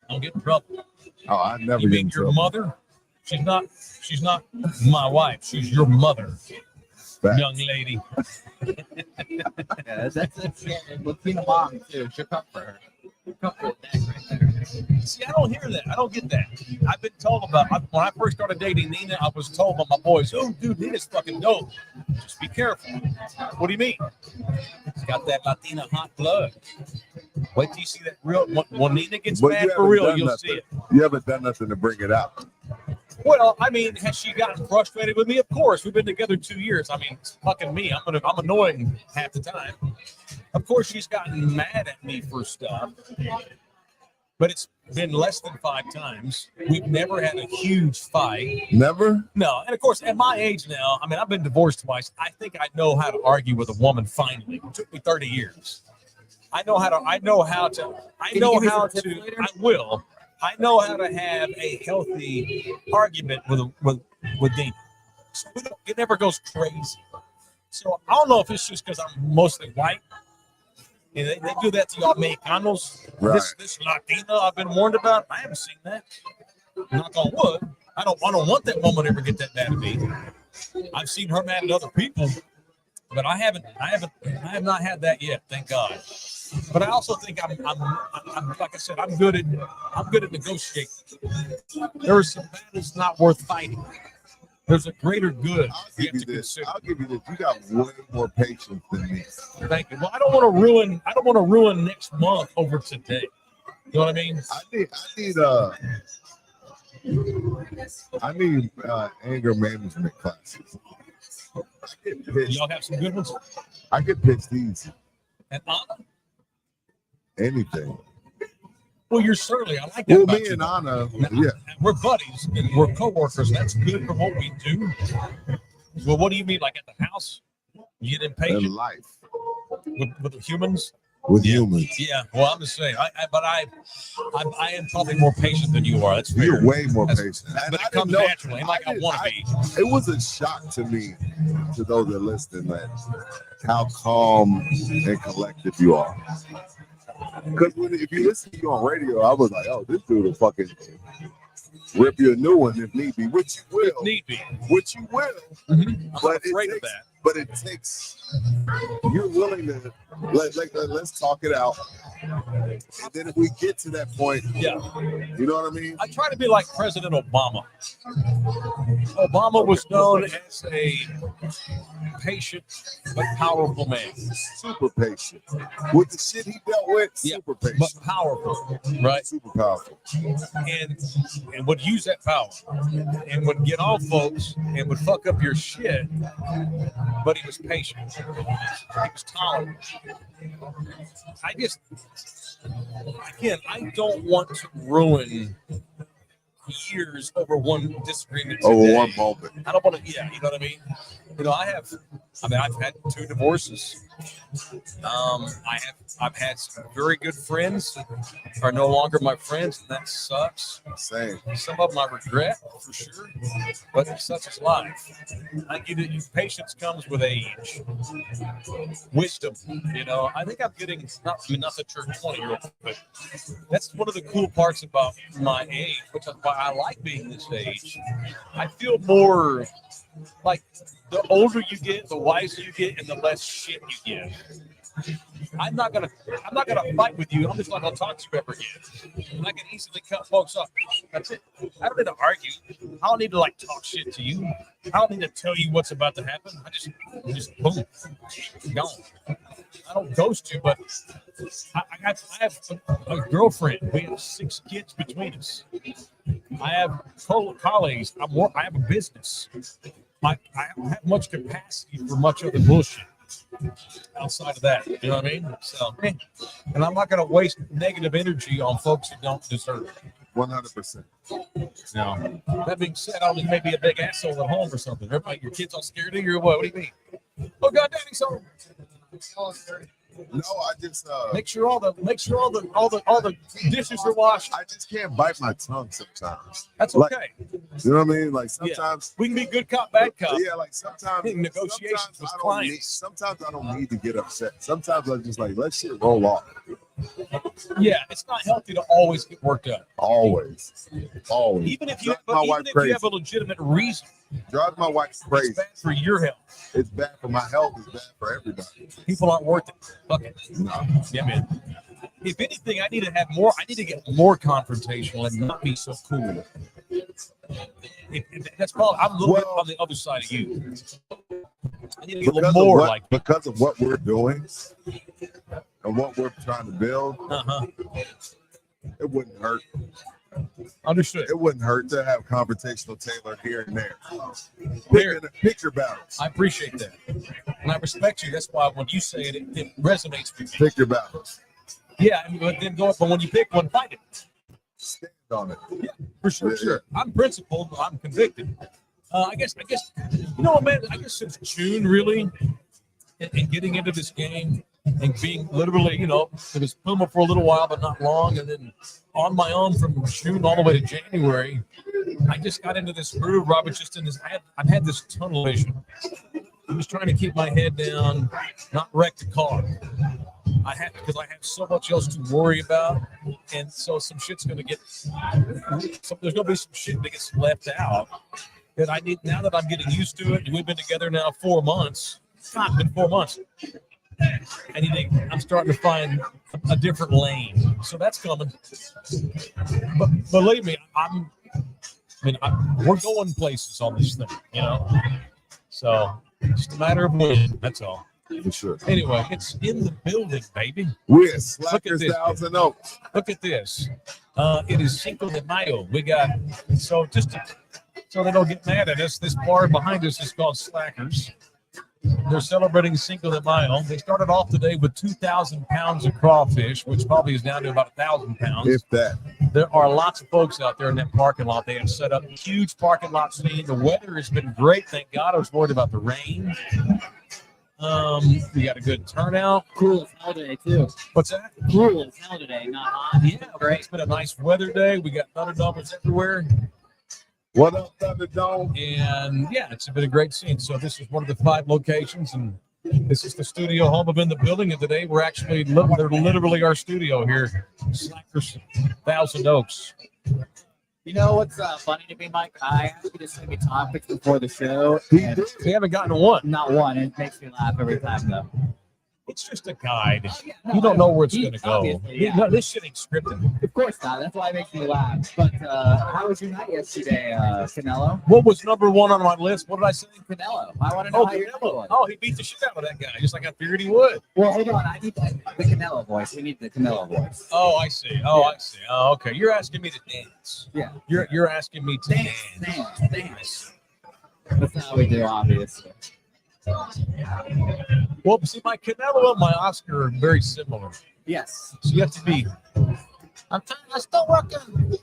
Don't get in trouble. Oh, I never You get in mean your trouble. mother? She's not my wife. She's your mother, Facts. young lady. Yeah, that's Latina mom too. She'll come for her. She'll come for that right there. See, I don't hear that. I don't get that. I've been told when I first started dating Nina, I was told by my boys, oh, dude, Nina's fucking dope. Just be careful. What do you mean? She's got that Latina hot blood. Wait till you see that real. When Nina gets But mad you for haven't real, done you'll nothing. see it. You haven't done nothing to bring it out. Well, I mean, has she gotten frustrated with me? Of course. We've been together 2 years. I mean, it's fucking me. I'm annoying half the time. Of course, she's gotten mad at me for stuff, but it's been less than 5 times. We've never had a huge fight. Never? No, and of course, at my age now, I mean, I've been divorced twice. I think I know how to argue with a woman. Finally, it took me 30 years. I know how to. I know how to. I know how to have a healthy argument with Dean. So it never goes crazy. So I don't know if it's just because I'm mostly white. And they do that to y'all Mexicanos. Right. This Latina I've been warned about. I haven't seen that. Knock on wood. I don't want that woman to ever get that mad at me. I've seen her mad at other people, but I have not had that yet, thank God. But I also think I'm like I said, I'm good at negotiating. There are some battles not worth fighting. There's a greater good I'll you give have you to this. consider. I'll give you this. You got way more patience than me. Thank you. Well, I don't want to ruin next month over today. You know what I mean? I need anger management classes. I get pissed. Y'all have some good ones. I get pissed easy. And Anything. well, you're surly. I like that. Well, about me you. and Anna, Now, yeah. we're buddies and we're coworkers. That's good for what we do. Well, what do you mean, like at the house? You get In impatient life. with the humans? with humans. Yeah, well, I'm just saying, I am probably more patient than you are. That's fair. You're way more That's- patient. And but I it didn't comes know- naturally. I'm like I want to be. It was a shock to me, to those that listen, that how calm and collected you are. Because if you listen to you on radio, I was like, oh, this dude will fucking rip you a new one if need be, which you will. Need be. Which you will. I'm not But afraid it of takes, that. but it takes, you're willing to, let's talk it out. And then if we get to that point, Yeah. you know what I mean? I try to be like President Obama. Obama was known as a patient but powerful man. Super patient. With the shit he dealt with, Yeah, super patient. but powerful, right? Super powerful. And would use that power and would get on folks and would fuck up your shit, but he was patient. He was tolerant. I don't want to ruin years over one disagreement today. Over one moment. I don't want to, you know what I mean? I've had 2 divorces. I've had some very good friends are no longer my friends, and that sucks. Same. Some of them I regret for sure, but such is life. I get it. Patience comes with age, wisdom. I think I'm getting not that you're 20-year-old, but that's one of the cool parts about my age, which is why I like being this age. I feel more like the older you get, the wiser you get, and the less shit you get. I'm not gonna fight with you. I'm just not gonna talk to you ever again. And I can easily cut folks off. That's it. I don't need to argue. I don't need to talk shit to you. I don't need to tell you what's about to happen. I just boom, gone. I don't ghost you, but I have a girlfriend. We have 6 kids between us. I have colleagues. I have a business. I don't have much capacity for much other bullshit outside of that. You know what I mean? So, and I'm not going to waste negative energy on folks who don't deserve it. 100%. Now, that being said, I may be a big asshole at home or something. Everybody, your kids all scared of you or what? What do you mean? Oh God, Daddy's home. No, I just Make sure all the dishes are washed. I just can't bite my tongue sometimes. That's Like, okay. you know what I mean? Like sometimes We can be good cop, bad cop. yeah, like sometimes In negotiations sometimes with I don't clients. sometimes I don't need to get upset. Sometimes I just like let shit roll off. Yeah, it's not healthy to always get worked up. Always. Even if you Drives my wife crazy. have a legitimate reason, Drives my wife it's crazy. bad for your health. It's bad for my health. It's bad for everybody. People aren't worth it. Fuck it. No. Yeah, man. If anything, I need to get more confrontational and not be so cool. That's probably I'm a little bit on the other side of you. I need to get a little more because of what we're doing and what we're trying to build. It wouldn't hurt. Understood. It wouldn't hurt to have confrontational Taylor here and there. Pick your battles. I appreciate that, and I respect you. That's why when you say it, it resonates with me. Pick your battles. Yeah, but then go up. But when you pick one, fight it. Stand on it. Yeah, for sure. Yeah, Sure. I'm principled. But I'm convicted. I guess. You know what, man? I guess since June, really, and getting into this game and being literally, it was Puma for a little while, but not long, and then on my own from June all the way to January, I just got into this groove. I was just in this. I've had this tunnel vision. I'm just trying to keep my head down, not wreck the car. Because I have so much else to worry about, and so some shit's gonna get. There's gonna be some shit that gets left out that I need now that I'm getting used to it. We've been together now 4 months. It's not been 4 months. I'm starting to find a different lane, so that's coming. But believe me, we're going places on this thing, So just a matter of when. That's all. For sure. Anyway, it's in the building, baby. We're Slackers, Styles, and Oaks. Look at this. It is Cinco de Mayo. We got so they don't get mad at us. This bar behind us is called Slackers. They're celebrating Cinco de Mayo. They started off today with 2,000 pounds of crawfish, which probably is down to about 1,000 pounds. If that. There are lots of folks out there in that parking lot. They have set up a huge parking lot scene. The weather has been great. Thank God. I was worried about the rain. We got a good turnout. Cool as hell today, too. What's that? Cool as hell today, not hot. Yeah, great. It's been a nice weather day. We got thunderdomes everywhere. What up, Thunderdome? And yeah, it's been a great scene. So this is one of the 5 locations, and this is the studio home of In the Building. And today we're actually, they're literally our studio here, Slackers, Thousand Oaks. You know what's funny to me, Mike? I asked you to send me topics before the show. And We haven't gotten one. not one. It makes me laugh every time, though. It's just a guide. No, You don't know where it's you- going to go. obviously, yeah. No, this shit ain't scripted. Of course not. That's why it makes me laugh. But how was your night yesterday, Canelo? What was number 1 on my list? What did I say? Canelo. I want to know Oh, how your night Canelo. was. Oh, he beat the shit out of that guy, just like I figured he would. Well, hold on. I need the Canelo voice. We need the Canelo voice. Oh, I see. I see. Oh, okay. You're asking me to dance. Yeah. You're asking me to dance. Dance. That's not how we do, obviously. Well, see, my Canelo and my Oscar are very similar. Yes. So you have to be. I'm still working.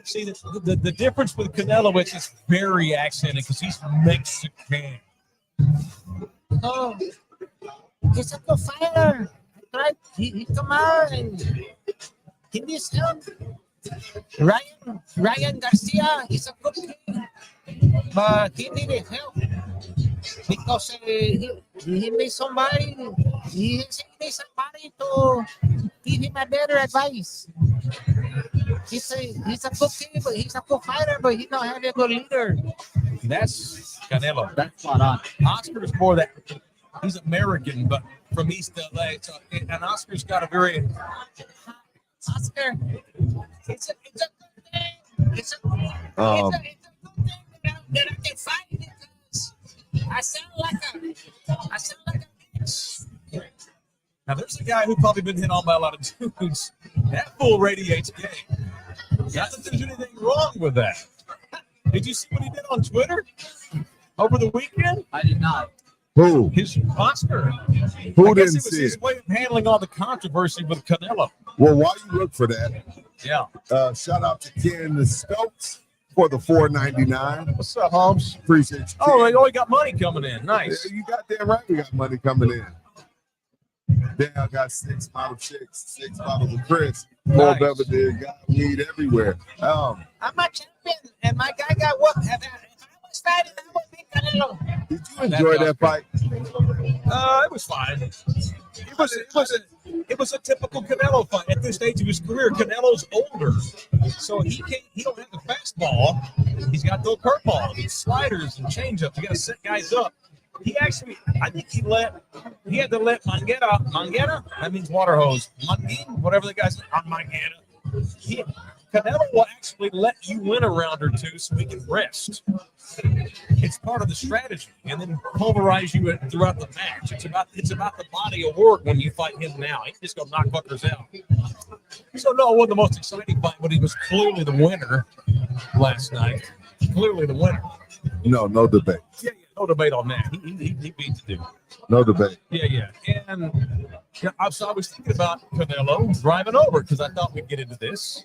See, the difference with Canelo is it's very accented because he's Mexican. Oh, he's a good fighter. He come out and he needs help. Ryan Garcia, he's a good kid, but he needed help because he needs somebody. He needs somebody to give him a better advice. He's a good kid, but he's a good fighter, but he don't have a good leader. That's Canelo. That's spot on. Oscar is more that he's American, but from East LA. So, and Oscar's got a very Oscar, it's a good thing. It's a good thing that I can fight because I sound like a bitch. now. There's a guy who probably been hit on by a lot of dudes. That fool radiates gay. Not that there's anything wrong with that. Did you see what he did on Twitter over the weekend? I did not. Who? His Oscar. Who I guess didn't it was see his it? way of handling all the controversy with Canelo. Well, while you look for that, Yeah. shout out to Ken the Stokes for the $4.99. What's up, Holmes? Appreciate you. Oh, Ken. they always got money coming in. Nice. Yeah, you got damn right we got money coming in. Then I got 6 bottles of chicks, 6 bottles of Chris, 4 Nice. Belvedere, got weed everywhere. I'm a champion, and my guy got whooped. If I was fighting, I would be Canelo. Did you enjoy that fight? It was fine. It was a typical Canelo fight. At this stage of his career, Canelo's older, so he don't have the fastball. He's got the curveball, these sliders and changeups. You got to set guys up. I think he had to let Manguera, that means water hose, whatever the guy's Manguera. Canelo will actually let you win a round or two so he can rest. It's part of the strategy, and then pulverize you throughout the match. It's about the body of work when you fight him now. He's just gonna knock fuckers out. So no, it wasn't the most exciting fight, but he was clearly the winner last night. Clearly the winner. No debate. Yeah, no debate on that. He beat the dude. No debate. Yeah. And I was thinking about Canelo driving over because I thought we'd get into this.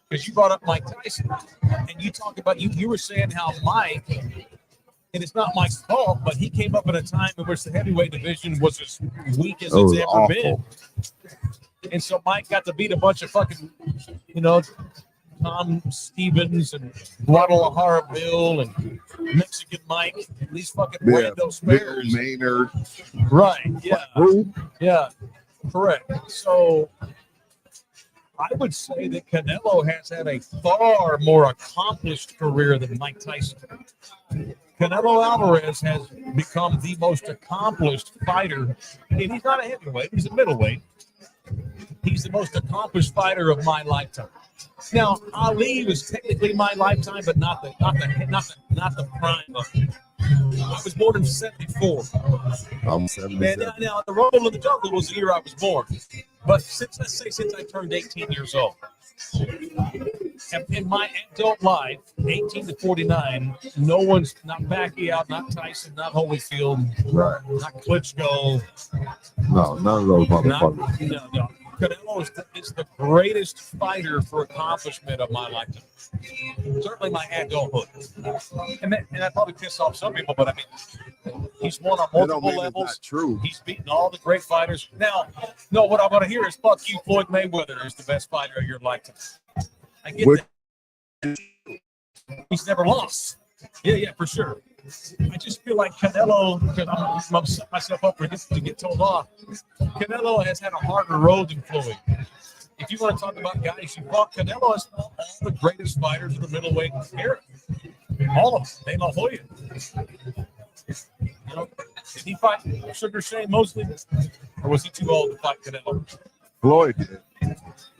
Because you brought up Mike Tyson, and you talked about you were saying how Mike, and it's not Mike's fault, but he came up at a time in which the heavyweight division was as weak as it's ever awful. been. And so Mike got to beat a bunch of fucking, Tom Stevens and Guadalajara Bill and Mexican Mike, these fucking rando spares. Bill Maynard. Right, yeah. Who? Yeah, correct. So I would say that Canelo has had a far more accomplished career than Mike Tyson. Canelo Alvarez has become the most accomplished fighter, and he's not a heavyweight, he's a middleweight. He's the most accomplished fighter of my lifetime. Now, Ali was technically my lifetime, but not the prime of it. I was born in 74. I'm 77. And now the Rumble in the Jungle was the year I was born. But since I turned 18 years old. In my adult life, 18 to 49, no one's, not Pacquiao, not Tyson, not Holyfield, Right. not Klitschko. No, none of those motherfuckers. No. Canelo is the greatest fighter for accomplishment of my lifetime. Certainly my adulthood. And that probably pisses off some people, but I mean, he's won on multiple levels. Not true. He's beaten all the great fighters. Now, no, what I want to hear is, fuck you, Floyd Mayweather is the best fighter of your lifetime. I get that. He's never lost. Yeah, for sure. I just feel like Canelo, because I'm setting myself up for this to get told off. Canelo has had a harder road than Floyd. If you want to talk about guys you fought, Canelo is all the greatest fighters of the middleweight era. All of them. De La Hoya. You know, did he fight Sugar Shane Mosley, or was he too old to fight Canelo? Floyd did.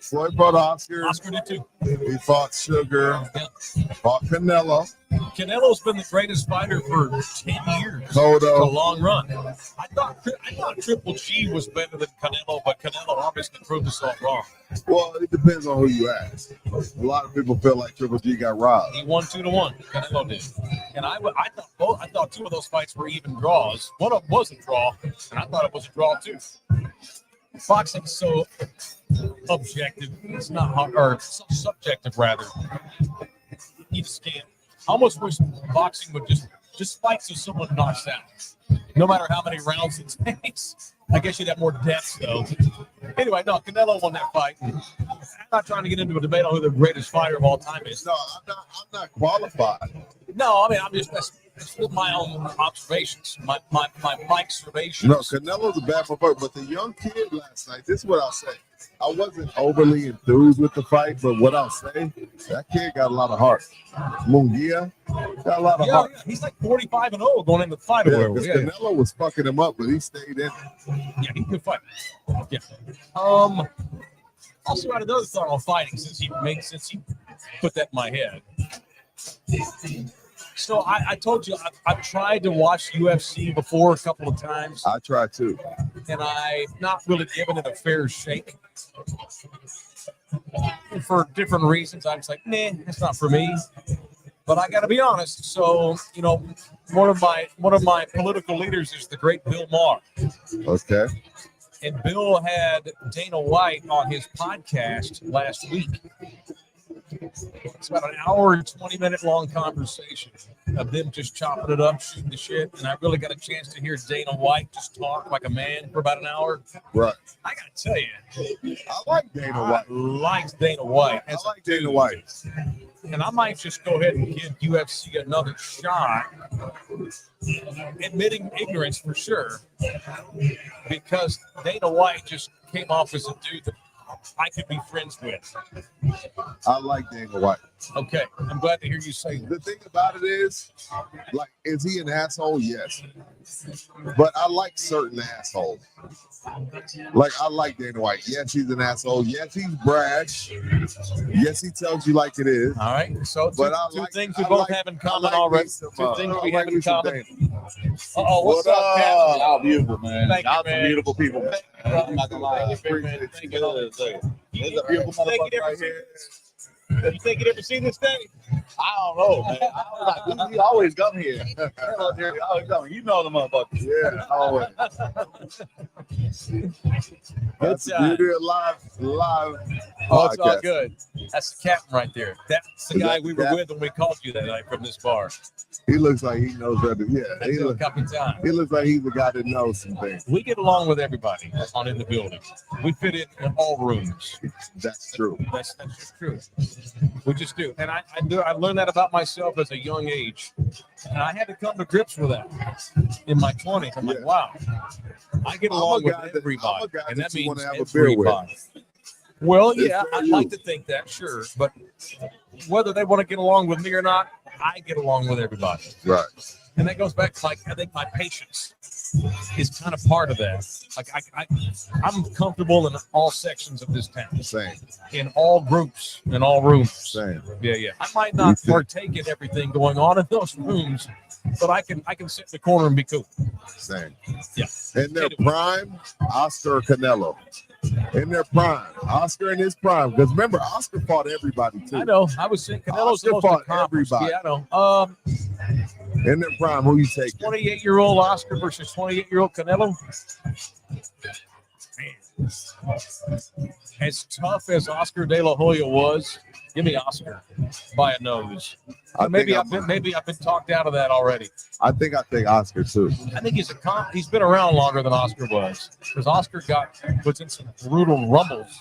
Floyd fought Oscar. Oscar did too. He fought Sugar. Fought Canelo. Canelo's been the greatest fighter for 10 years. Cotto. It's a long run. I thought Triple G was better than Canelo, but Canelo obviously proved us all wrong. Well, it depends on who you ask. A lot of people feel like Triple G got robbed. He won 2-1. Canelo did, and I thought two of those fights were even draws. One of them was a draw, and I thought it was a draw too. Boxing's so objective. It's not hard, or so subjective rather. You just can't. I almost wish boxing would just fight so someone knocks out. No matter how many rounds it takes. I guess you'd have more deaths though. Anyway, no, Canelo won that fight. I'm not trying to get into a debate on who the greatest fighter of all time is. No, I'm not qualified. No, I mean that's my own observations, my observations. No, Canelo's a bad fighter, but the young kid last night, this is what I'll say. I wasn't overly enthused with the fight, but what I'll say, that kid got a lot of heart. Munguia got a lot of heart. Yeah, he's like 45-0 going into the fight. Canelo was fucking him up, but he stayed in. Yeah, he could fight. Yeah. Also had another thought on fighting since he put that in my head. So I told you I've tried to watch UFC before a couple of times. I tried too. And I've not really given it a fair shake. And for different reasons, I was like, nah, it's not for me. But I got to be honest. So, you know, one of my political leaders is the great Bill Maher. Okay. And Bill had Dana White on his podcast last week. It's about an hour and 20-minute long conversation of them just chopping it up, shooting the shit. And I really got a chance to hear Dana White just talk like a man for about an hour. Right. I got to tell you. I like Dana White. I like Dana White. I like Dana White. And I might just go ahead and give UFC another shot, admitting ignorance for sure, because Dana White just came off as a dude that I could be friends with. I like Dana White. Okay, I'm glad to hear you say that. The thing about it is, like, is he an asshole? Yes. But I like certain assholes. Like, I like Dana White. Yes, he's an asshole. Yes, he's brash. Yes, he tells you like it is. All right, so two things we both have in common already. Two things we have in common. What's up, Pat? Y'all beautiful, man. Thank Y'all you, some man. beautiful people, man. I'm not gonna lie. Thank you, man. Thank you. There's a beautiful motherfucker right here. You think you'd ever seen this day? I don't know, man. I was like, we always come here. We always come. You know the motherfuckers. Yeah, always. That's the beauty of live Oh, it's all podcast. good. That's the captain right there. That's the guy we were with when we called you that night from this bar. He looks like he knows better. Yeah, That's he El Capitan. looks like he's the guy that knows some things. We get along with everybody on in the building. We fit in all rooms. That's true. That's just true. We just do. And I learned that about myself as a young age. And I had to come to grips with that in my 20s. I'm like, wow, I get along with everybody. And that means everybody. Well, yeah, I'd like to think that, sure. But whether they want to get along with me or not, I get along with everybody. Right. And that goes back to, like, I think my patience is kind of part of that. Like, I'm comfortable in all sections of this town. Same. In all groups, in all rooms. Same. Yeah. I might not partake in everything going on in those rooms, but I can sit in the corner and be cool. Same. Yeah. In their prime, Oscar or Canelo. In their prime, Oscar in his prime. Because remember, Oscar fought everybody too. I know. I was saying Canelo's the Oscar most fought accomplished. everybody. Yeah, I know. In their prime, who you taking? 28-year-old Oscar versus 28-year-old Canelo. Man, As tough as Oscar De La Hoya was, give me Oscar by a nose. Maybe I've been talked out of that already. I think I take Oscar too. I think he's been around longer than Oscar was, because Oscar was in some brutal rumbles.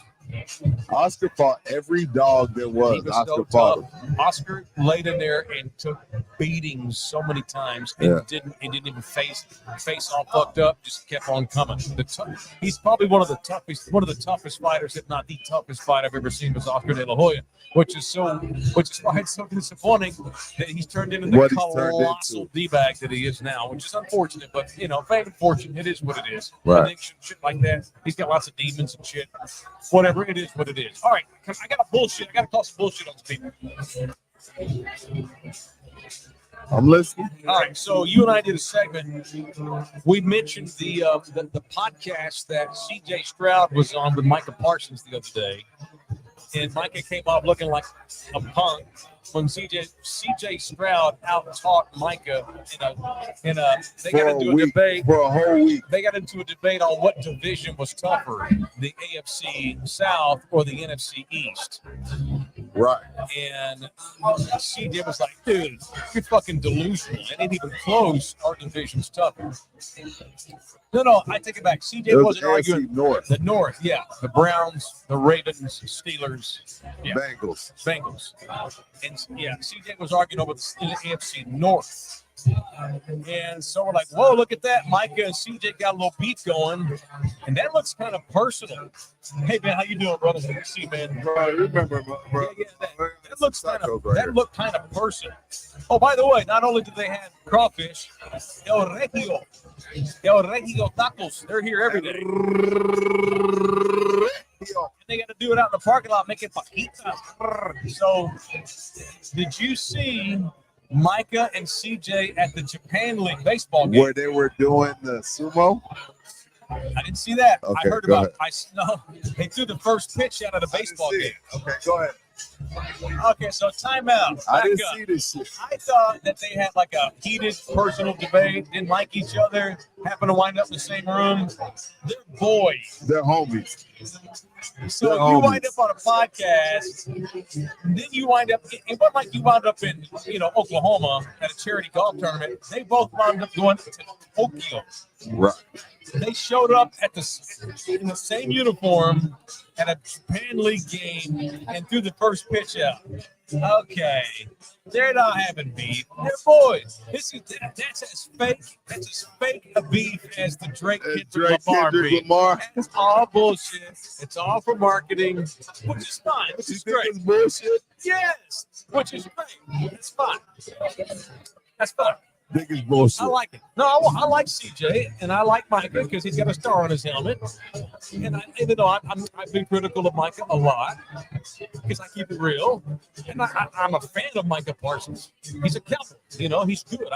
Oscar fought every dog there was. He was Oscar so fought tough. him. Oscar laid in there and took beatings so many times and didn't even face all fucked up, just kept on coming. He's probably one of the toughest fighters, if not the toughest fight I've ever seen, was Oscar De La Hoya, which is why it's so disappointing that he's turned into the colossal D-bag that he is now, which is unfortunate, but fame and fortune, it is what it is. Right. Addiction, shit like that. He's got lots of demons and shit. Whatever, it is what it is. All right, I got to call some bullshit on some people. I'm listening. All right, so you and I did a segment. We mentioned the podcast that CJ Stroud was on with Micah Parsons the other day, and Micah came off looking like a punk when CJ Stroud out-taught Micah in a they got into a debate for a whole week. They got into a debate on what division was tougher, the AFC South or the NFC East. Right. And CJ was like, dude, you're fucking delusional. It ain't even close. Our division's tougher. No, I take it back. CJ wasn't arguing North. the North, yeah. The Browns, the Ravens, Steelers, yeah. Bengals. And yeah, CJ was arguing over the AFC North. And so we're like, whoa, look at that. Micah and CJ got a little beef going. And that looks kind of personal. Hey, man, how you doing, brother? Good to see you, man. Bro, you remember, bro. Yeah, that looked kind of personal. Oh, by the way, not only do they have crawfish, El Regio tacos. They're here every day. And they got to do it out in the parking lot, making fajitas. So, did you see Micah and CJ at the Japan League baseball game? Where they were doing the sumo? I didn't see that. Okay, I heard about it. They threw the first pitch out of the baseball game. Okay, go ahead. Okay, so timeout. I didn't see this shit. I thought that they had like a heated personal debate, didn't like each other, happened to wind up in the same room. They're boys. They're homies. So if you wind up on a podcast, then you wind up, it wasn't like you wound up in, Oklahoma at a charity golf tournament. They both wound up going to Tokyo. Right. They showed up in the same uniform at a Japan League game and threw the first pitch out. Okay, they're not having beef. They're boys. That's as fake a beef as the Drake Lamar beef. It's all bullshit. It's all for marketing, which is fine. Which is great. It's bullshit. Yes, which is great. It's fine. That's fine. Think it's bullshit. I like it. No, I like CJ and I like Micah because he's got a star on his helmet. And even though I've been critical of Micah a lot because I keep it real, and I'm a fan of Micah Parsons. He's a Celtic, he's good.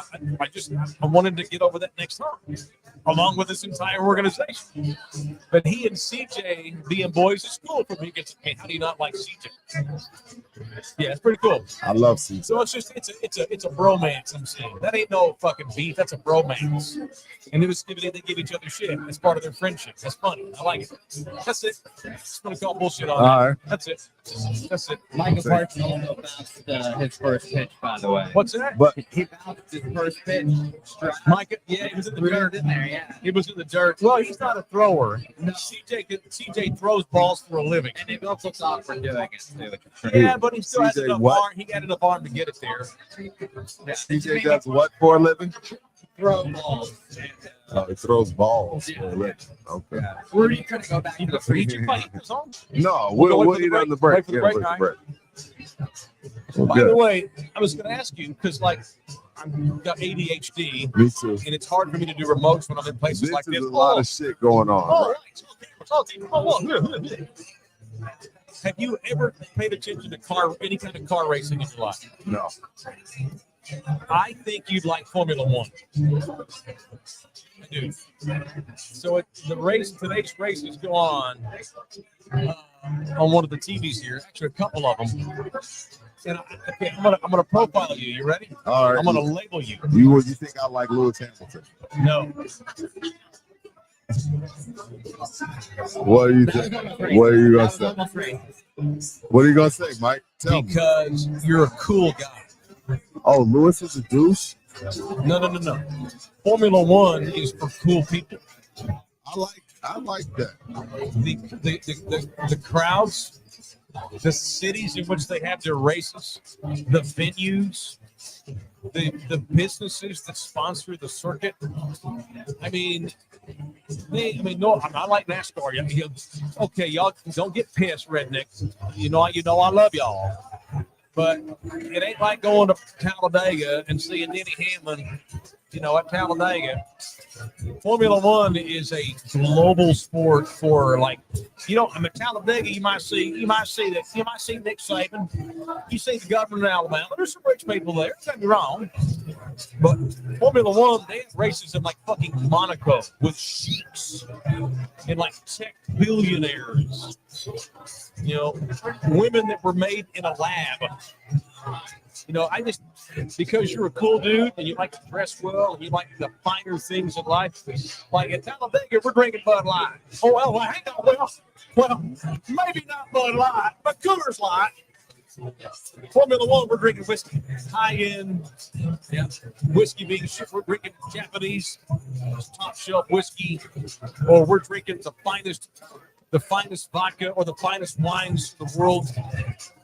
I wanted to get over that next time, along with this entire organization. But he and CJ being boys is cool for me. How do you not like CJ? Yeah, it's pretty cool. I love CJ. So it's a bromance I'm seeing. That ain't no fucking beef. That's a bromance. And they give each other shit. That's part of their friendship. That's funny. I like it. That's it. Just gonna call bullshit on All that. right. That's it. Michael Parsons also bounced his first pitch, by the way. What's that? But He bounced his first pitch. Micah, yeah, he was in the dirt. in there, yeah. He was in the dirt. Well, he's not a thrower. No. CJ throws balls for a living. And they both looked awkward doing it, too. Yeah, but he still has CJ enough what? arm. He got enough arm to get it there. Yeah, CJ does what for a living? throw balls. He throws balls Yeah. for a living. Okay. Yeah. Rudy trying to go back to the free. Did you fight this on? No, We'll we'll wait for the eat break. on the break. Wait for the break, wait all for the break. By the way, I was going to ask you because, I've got ADHD, Me too. and it's hard for me to do remotes when I'm in places This like is this. a lot of shit going on. Oh, right? right. Well, have you ever paid attention to any kind of car racing in your life? No. I think you'd like Formula One. I do. So today's races go on one of the TVs here. Actually, a couple of them. And I'm gonna profile you. You ready? All right. I'm gonna label you. You think I like Lewis Hamilton? No. What do you think? What are you gonna say? What are you gonna say, Mike? Tell me. Because you're a cool guy. Oh, Lewis is a douche. No. Formula One is for cool people. I like that. The crowds, the cities in which they have their races, the venues, the businesses that sponsor the circuit. I mean, no, I like NASCAR. Okay, y'all don't get pissed, rednecks. You know, I love y'all. But it ain't like going to Talladega and seeing Denny Hamlin, at Talladega. Formula One is a global sport for Talladega. You might see Nick Saban. You see the governor of Alabama. There's some rich people there. Don't get me wrong. But Formula One, they have races in like fucking Monaco with sheiks and like tech billionaires. Women that were made in a lab. Because you're a cool dude and you like to dress well and you like the finer things in life. Like at Talladega, we're drinking Bud Light. Oh, well, hang on. Well, maybe not Bud Light, but Coors Light. Formula One, we're drinking whiskey, high-end whiskey being shipped. We're drinking Japanese top shelf whiskey, or we're drinking the finest vodka or the finest wines in the world.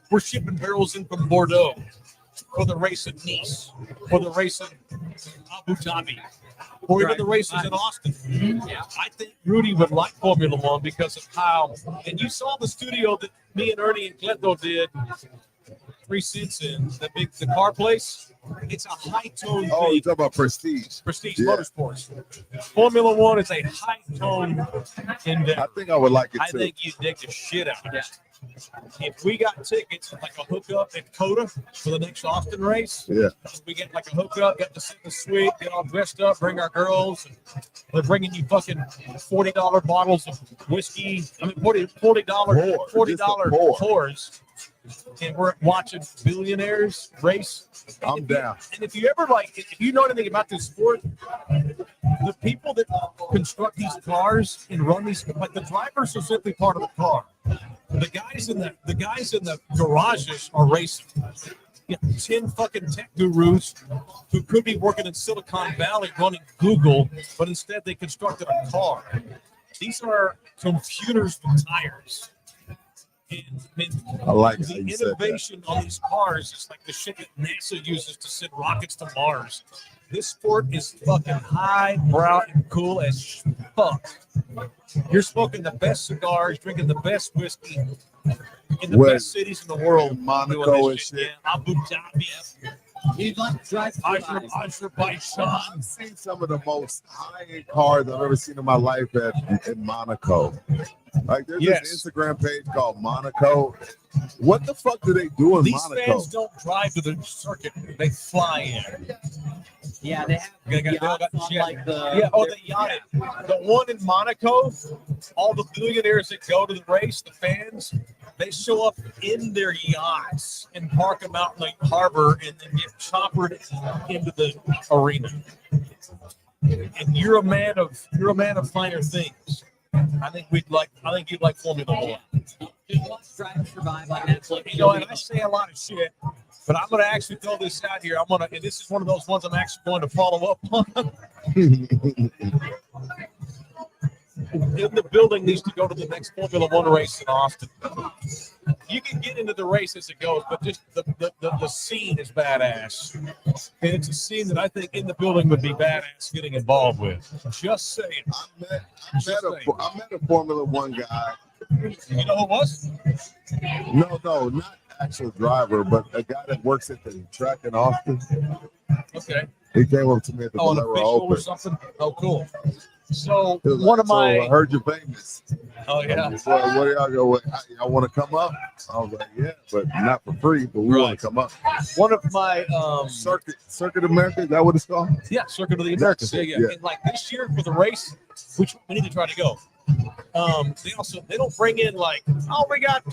We're shipping barrels in from Bordeaux for the race in Nice, for the race in Abu Dhabi, or even the races in Austin. Yeah, I think Rudy would like Formula One because of how. And you saw the studio that me and Ernie and Cleto did 3 cents in the car place. It's a high tone. Oh, you're talking about Prestige. Prestige Motorsports. Formula One is a high tone endeavor. I think I would like it too. I think you'd dig the shit out of it. If we got tickets, like a hookup at Coda for the next Austin race, we get like a hookup, get to sit in the suite, get all dressed up, bring our girls, and they're bringing you fucking $40 bottles of whiskey. I mean, $40 pours. And we're watching billionaires race. I'm down. And if you ever if you know anything about this sport, the people that construct these cars and run these, like the drivers are simply part of the car. The guys in the garages are racing. 10 fucking tech gurus who could be working in Silicon Valley running Google, but instead they constructed a car. These are computers with tires. I like the innovation on these cars is like the shit that NASA uses to send rockets to Mars. This sport is fucking highbrow and cool as fuck. You're smoking the best cigars, drinking the best whiskey in the best cities in the world. Monaco and shit. Abu Dhabi. He'd like to drive Azerbaijan. I've seen some of the most high-end cars I've ever seen in my life in Monaco. Like there's this Instagram page called Monaco. What the fuck do they do in Monaco? These fans don't drive to the circuit; they fly in. Yeah, they have the yacht. The one in Monaco, all the billionaires that go to the race, the fans, they show up in their yachts and park them out in the harbor and then get choppered into the arena. And you're a man of finer things. I think you'd like Formula One. Just try to survive like that. And I say a lot of shit, but I'm going to actually throw this out here. And this is one of those ones I'm actually going to follow up on. In the building needs to go to the next Formula One race in Austin. You can get into the race as it goes, but just the scene is badass. And it's a scene that I think in the building would be badass getting involved with. Just saying. I met a Formula One guy. You know who it was? No, not actual driver, but a guy that works at the track in Austin. Okay. He came up to me at the Bolero Open. Or something? Oh, cool. So one of my, I heard you're famous. Oh yeah. What do y'all go with? Y'all want to come up? I was like, yeah, but not for free. But we want to come up. One of my Circuit America. Is that what it's called? Yeah, Circuit of the Americas. Yeah. And like this year for the race, which we need to try to go. They don't bring in like, oh, we got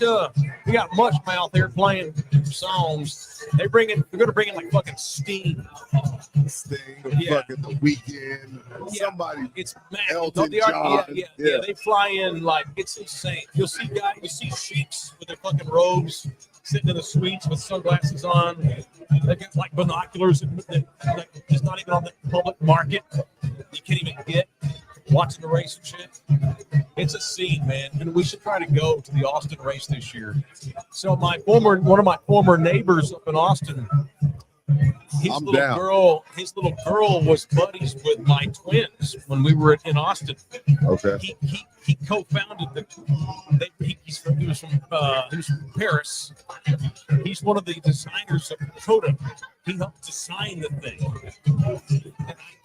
Much Mouth there playing songs. They're going to bring in like fucking Sting. Sting, Yeah. fucking The Weeknd, Yeah. somebody. It's mad. Elton They are, John. yeah. Yeah. They fly in like it's insane. You see sheiks with their fucking robes sitting in the suites with sunglasses on. They got like binoculars that just not even on the public market. You can't even get watching the race and shit. It's a scene, man, and we should try to go to the Austin race this year. So one of my former neighbors up in Austin, his I'm little down. girl was buddies with my twins when we were in Austin. Okay. He co-founded he was from Paris. He's one of the designers of Coda. He helped design the thing.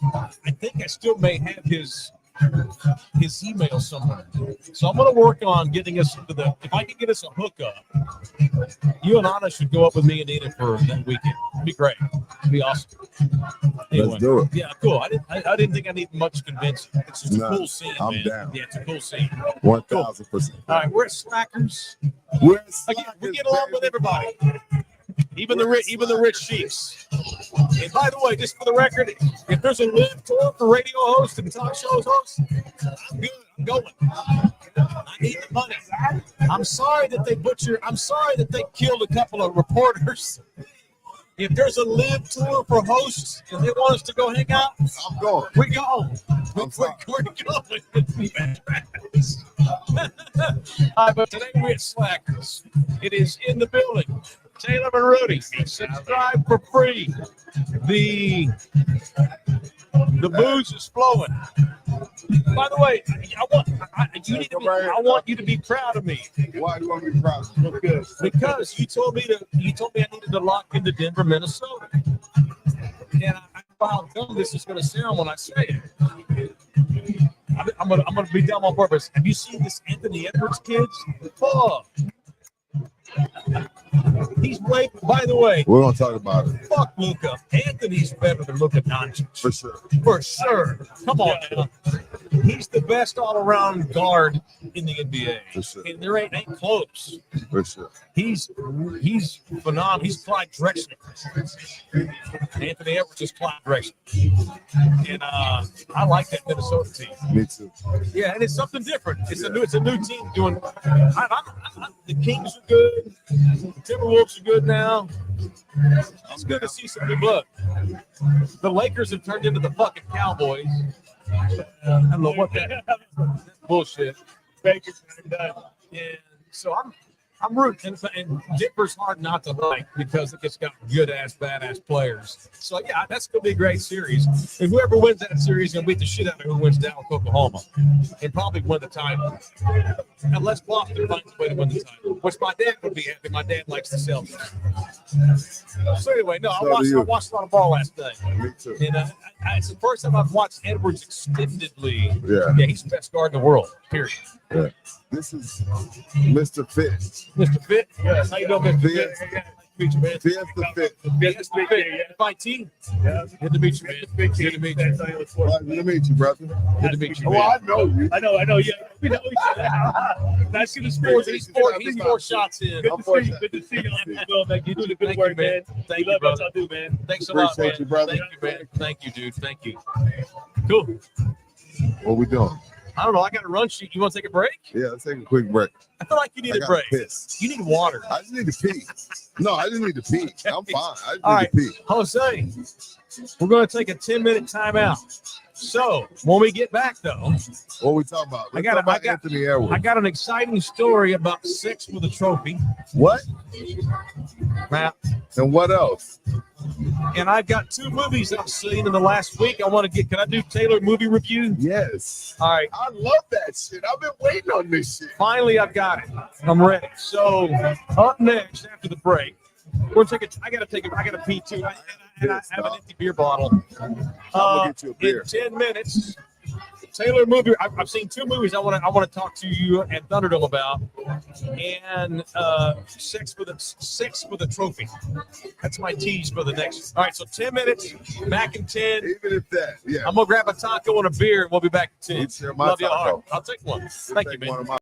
And I think I still may have his email somewhere. So I'm going to work on getting us into if I can get us a hookup, you and Anna should go up with me and Nina for that weekend. It'd be great. It'd be awesome. Anyway, Let's do it. yeah, cool. I didn't think I need much convincing. It's just a cool scene, I'm man. down. Yeah, it's a cool scene. 1,000%. All right, we're at Slackers. We're Again, we Slackers, get along with baby. everybody. Even the rich chiefs. And by the way, just for the record, if there's a live tour for radio hosts and talk shows hosts, I'm good. I'm going. I need the money. I'm sorry that they killed a couple of reporters. If there's a live tour for hosts and they want us to go hang out, I'm going. we're going. I'm fine. We're going. All right, but today we're at Slackers. It is in the building. Taylor and Rudy, subscribe for free. The booze is flowing. By the way, I want you to be proud of me. Why do you want me to be proud? Because you told me I needed to lock into Denver, Minnesota. And I found how dumb this is going to sound when I say it. I'm gonna be dumb on purpose. Have you seen this Anthony Edwards kids? Oh. He's way. By the way, We're gonna talk about it fuck Luka. Anthony's better than Luka Doncic. for sure. For sure. Come on, now. He's the best all-around guard in the NBA. For sure. And there ain't close. For sure. He's phenomenal. He's Clyde Drexler. Anthony Edwards is Clyde Drexler. And I like that Minnesota team. Me too. Yeah, and it's something different. It's a new team doing. The Kings are good. The Timberwolves are good now. It's good to see some new blood. The Lakers have turned into the fucking Cowboys. I don't know what that bullshit. And so I'm rooting, and Denver's hard not to like because it's got good ass, badass players. So yeah, that's gonna be a great series. And whoever wins that series is gonna beat the shit out of who wins down with Oklahoma, and probably win the title. Unless Boston finds a way to win the title, which my dad would be happy. My dad likes the Celtics. So anyway, no, I watched a lot of ball last night. Me too. And it's the first time I've watched Edwards extendedly. Yeah. Yeah, he's the best guard in the world. Period. Yeah. This is Mr. Fit. Mr. Fit. Yes. How you doing, Mr. Fit. Fit? Meet you, man. Fifth the Fit. Yes, Fit. FIT. Good to meet you, man. Good to meet you. Well, good to meet you, brother. Good to meet you, Well, man. I know you. I know. Yeah, we know each other. Nice to He's meet you. four shots in. Good to see you. Good to see you. Well, man, you do the good Thank work, you, man. man. Thank We you, love what brother. y'all do, man. Thanks a lot, man. Appreciate you, brother. Thank you, man. Thank you, dude. Thank you. Cool. What we doing? I don't know. I got a run sheet. You want to take a break? Yeah, let's take a quick break. I feel like you need I a got break. pissed. You need water. I just need to pee. No, I just need to pee. I'm fine. I just All need right, to pee. Jose, we're going to take a 10-minute timeout. So when we get back, though, What we talking about? Let's I talk about got- Anthony Edwards. I got an exciting story about sex with a trophy. What? Now, And what else? and I've got 2 movies I've seen in the last week. Can I do Taylor movie review? Yes. All right. I love that shit. I've been waiting on this shit. Finally, I've got it. I'm ready. So up next after the break, we're taking. I gotta pee too. And I have an empty beer bottle. I'm gonna get you a beer. In 10 minutes. Taylor movie. I've seen 2 movies I want to talk to you and Thunderdome about, and sex with a trophy. That's my tease for the next. All right, so 10 minutes. Back in 10. Even if that, yeah. I'm gonna grab a taco and a beer, and we'll be back in 10. You share my Love you. All taco. right, I'll take one. Thank you, Take one man. of my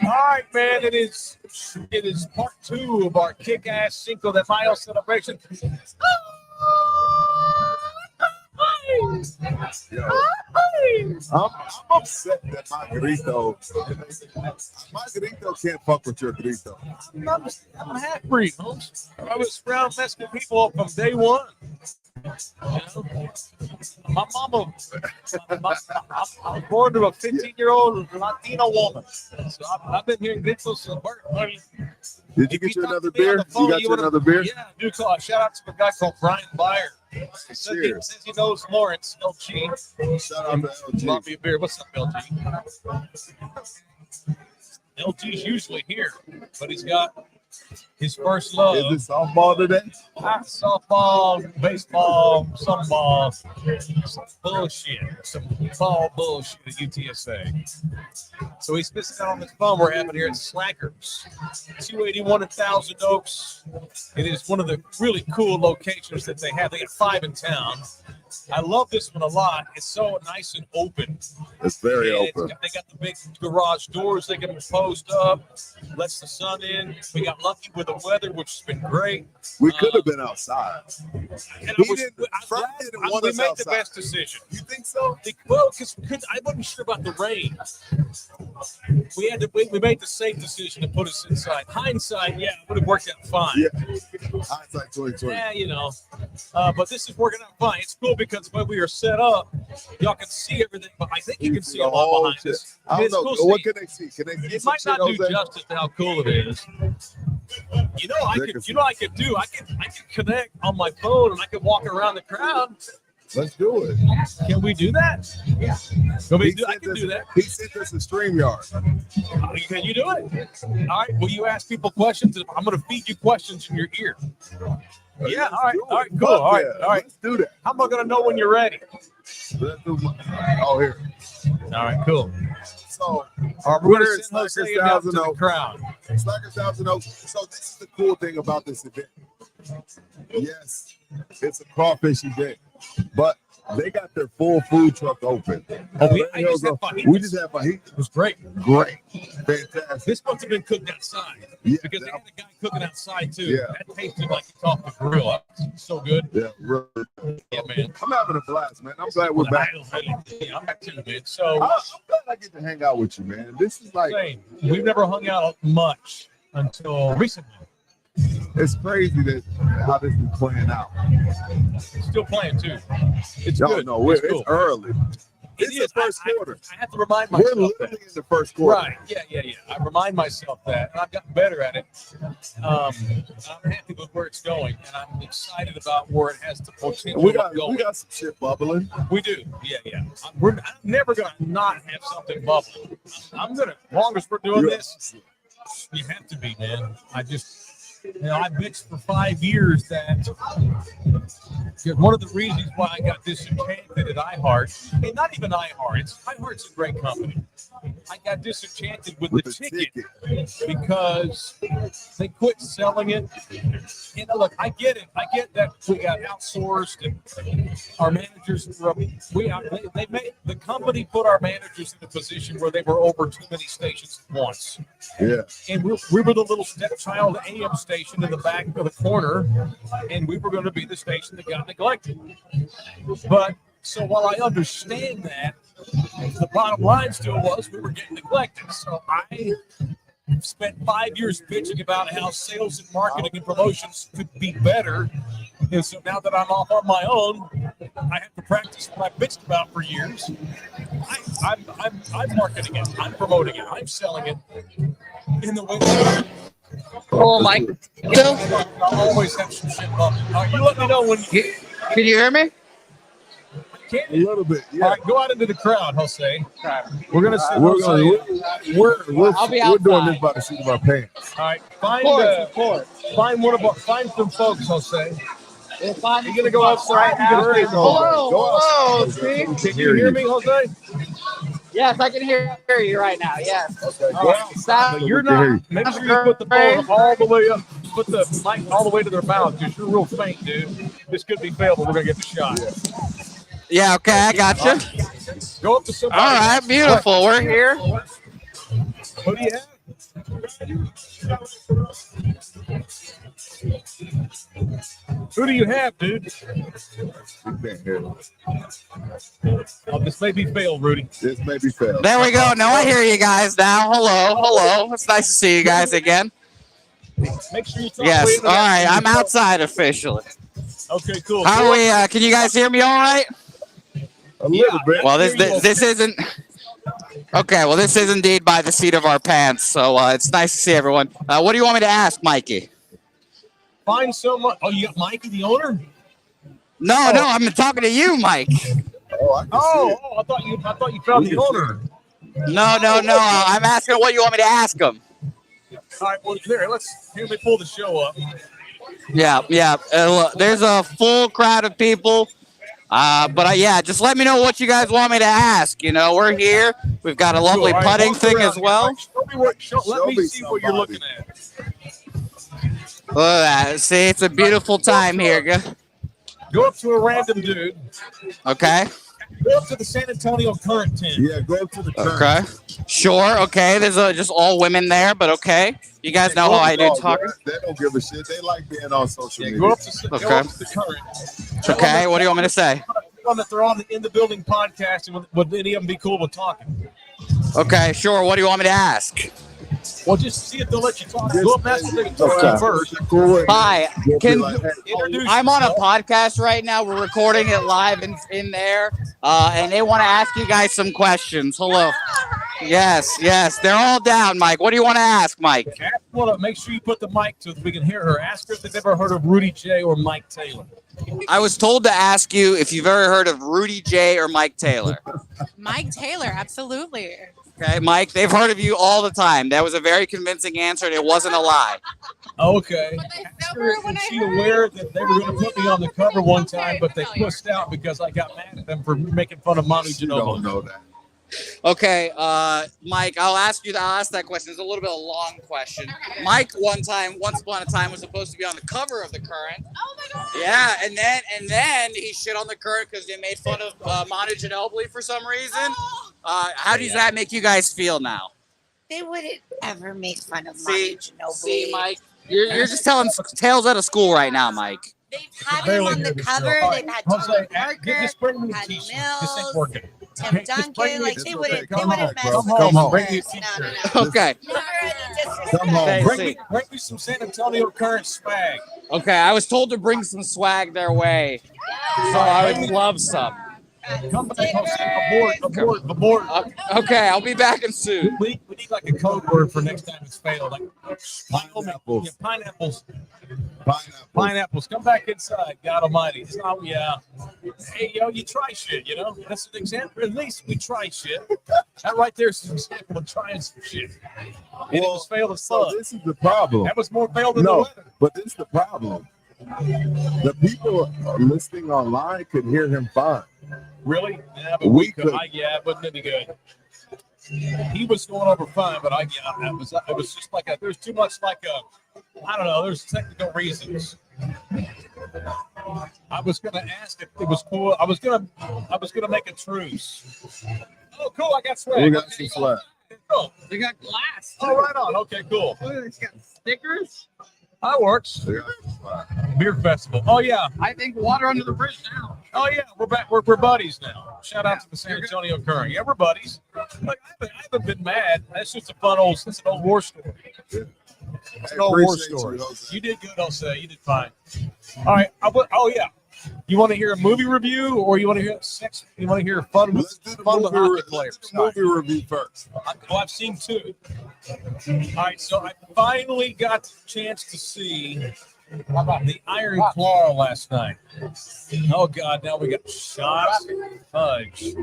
All right, man. It is part 2 of our kick-ass Cinco de Mayo celebration. Yo, I'm upset that my grito can't fuck with your grito. I'm a half-breed, Holmes. I was around messing people up from day one. You know? My mama, I'm born to a 15-year-old Latino woman. So I've been hearing gritos since birth. Did you get you another beer? You got you another beer? Yeah, I do. Shout out to a guy called Brian Byer. Says he knows Lawrence, LG. Shout out to LG. Love me a beer. What's up, LG? LG's usually here, but he's got his first love. Is it softball today? Softball, baseball, some ball, some bullshit, some ball bullshit at UTSA. So he's missing out on this fun we're having here at Slackers, 281 in Thousand Oaks. It is one of the really cool locations that they have. They got 5 in town. I love this one a lot. It's so nice and open. It's very open. They got the big garage doors they can post up, lets the sun in. We got lucky with the weather, which has been great. We could have been outside. We made the best decision. You think so? Well, because I wasn't sure about the rain. We made the safe decision to put us inside. Hindsight, yeah, it would have worked out fine. Yeah. Hindsight 2020. Yeah, you know. But this is working out fine. It's cool because when we are set up, y'all can see everything, but I think you can see a lot behind us. I don't know. Cool What can they see? Can they see it might not do justice to how cool it is. You know, I could connect on my phone and I could walk around the crowd. Let's do it. Can we do that? Yeah. I can do that. He sent us a StreamYard. Can you do it? All right. Will you ask people questions? I'm going to feed you questions in your ear. Yeah. All right. Cool. All right. Let's do that. How am I going to know when you're ready? Oh, here. All right. Cool. So, we're going to send Jose out to the crowd. Slackers Thousand Oaks. So this is the cool thing about this event. Yes, it's a crawfish event, but they got their full food truck open. We just had fajita. It was great. Great. Fantastic. This must have been cooked outside. Yeah, because they had a guy cooking outside too. Yeah. That tasted like it's off the grill. So good. Yeah, really. Yeah, man. I'm having a blast, man. I'm glad we're back. Yeah, I'm back too, man. So I'm glad I get to hang out with you, man. This is like we've never hung out much until recently. It's crazy that how this is playing out. It's still playing too. It's Y'all good. know it's early. It's the first quarter. I have to remind myself. We're literally in the first quarter. Right. Yeah. I remind myself that, and I've gotten better at it. I'm happy with where it's going, and I'm excited about where it has the potential. We got some shit bubbling. We do. Yeah. I'm never gonna not have something bubbling. I'm gonna, as long as we're doing this, you have to be, man. I bitched for 5 years that one of the reasons why I got disenchanted at iHeart, and not even iHeart, iHeart's a great company. I got disenchanted with the ticket because they quit selling it. And look, I get it. I get that we got outsourced and our managers, the company put our managers in a position where they were over too many stations at once. Yeah. And we were the little stepchild AM station in the back of the corner, and we were going to be the station that got neglected. But so while I understand that, the bottom line still was we were getting neglected. So I spent 5 years bitching about how sales and marketing and promotions could be better. And so now that I'm off on my own, I have to practice what I bitched about for years. I'm marketing it. I'm promoting it. I'm selling it in the way that Oh, Mike. I'll always have some shit bubbling. You let me know when you Can you hear me? can. A little bit. Yeah. All right, go out into the crowd, Jose. We're gonna sit. We're I'll be doing outside. this by the seat of our pants. All right, find some folks, Jose. You're gonna go outside. Hello, Steve. Can you hear me, Jose? Yes, I can hear you right now. Yes. All right. Stop. You're not. Make sure you put the phone all the way up. Put the mic all the way to their mouth because you're real faint, dude. This could be fail, but we're gonna get the shot. Yeah, okay, I got you. Go up to somebody. All right, beautiful. We're here. Who do you have? Who do you have, dude? Oh, this may be failed, Rudy. This may be failed. There we go. Now I hear you guys now. Hello. It's nice to see you guys again. Make sure you talk Yes. way All into that. right. I'm outside officially. Okay, cool. How are we? Can you guys hear me all right? A little bit. Well, this isn't. Okay. Well, this is indeed by the seat of our pants. So it's nice to see everyone. What do you want me to ask, Mikey? Find someone. Oh, you got Mikey, the owner? No, I'm talking to you, Mike. I thought you found the owner. No. I'm asking what you want me to ask him. All right, well, here me pull the show up. Yeah. Look, there's a full crowd of people. Just let me know what you guys want me to ask. You know, we're here. We've got a lovely Cool. All right, putting walk thing around as here, well. Mike. Let me see what you're somebody. looking at. Look at that. See, it's a beautiful time here. Go up to a random dude. Okay. Go up to the San Antonio Current tent. Yeah, go up to the current. Okay. Sure. Okay. There's just all women there, but okay. You guys know how I do talk. They don't give a shit. They like being on social media. Go up to the Current. Okay. What do you want me to say? One that they're on the In the Building podcast, and would any of them be cool with talking? Okay. Sure. What do you want me to ask? Well, just see if they'll let you talk. Go up and ask if they can talk to you first. Hi. Introduce I'm on a yourself. podcast right now. We're recording it live in there, and they want to ask you guys some questions. Hello. Yes. They're all down, Mike. What do you want to ask, Mike? Want to make sure you put the mic so that we can hear her. Ask her if they've ever heard of Rudy Jay or Mike Taylor. I was told to ask you if you've ever heard of Rudy Jay or Mike Taylor. Mike Taylor, absolutely. Okay, Mike, they've heard of you all the time. That was a very convincing answer, and it wasn't a lie. Okay. But they Ask never- her, when is I she heard- aware that they were going to put me on the cover one time, Okay, but they tell you. pushed out because I got mad at them for making fun of Manu You don't Ginobili. know that. Okay, Mike, I'll ask that question. It's a little bit of a long question. Okay. Mike, once upon a time, was supposed to be on the cover of the Current. Oh my God. Yeah, and then he shit on the Current because they made fun of Manu Ginobili for some reason. Oh, How does that make you guys feel now? They wouldn't ever make fun of See, Manu Ginobili. see, Mike, you're just telling tales out of school right now, Mike. They've had him Barely on the hear this cover. girl. They've had Jose, Tony just Parker, bring me a Patty t-shirt. This ain't Mills, working. Tim Okay, just bring Duncan. me Like a they t-shirt. wouldn't Come mess home, with come home. Bring me a us. t-shirt. Okay. Never any disrespect. Come home. Okay. Bring me some San Antonio Current swag. Okay, I was told to bring some swag their way, so I would love some. Come back, Jose. Abort. Okay, I'll be back in soon. We need like a code word for next time it's failed. Like Pineapples. Yeah, pineapples. Pineapple. Pineapples. Come back inside. God Almighty. It's not, yeah. Hey, yo, you try shit. You know, that's an example. At least we try shit. That right there is an example of trying some shit. And it was failed as So fuck. this is the problem. That was more failed than No, the weather. but this is the problem. The people listening online could hear him fine. Really? Yeah, but We we could. could. It wasn't any good. He was going over fine, but it was just like there's too much like I don't know. There's technical reasons. I was gonna ask if it was cool. I was gonna make a truce. Oh, cool! I got swag. We got some swag. Cool. They got glass. Oh, right on. Okay, cool. It's got stickers. That works. Beer festival. Oh yeah. I think water under the bridge now. Oh yeah. We're back. We're buddies now. Shout out to the San Antonio Current. Yeah, we're buddies. Like, I haven't been mad. That's just it's an old war story. It's an old war story. You did good, Jose. You did fine. All right. Oh yeah. You want to hear a movie review, or you want to hear sex? You want to hear fun with Let's do the fun with hockey movie, players? movie review first. I've seen two. All right, so I finally got the chance to see the Iron Claw last night. Oh God, now we got shots, fudge.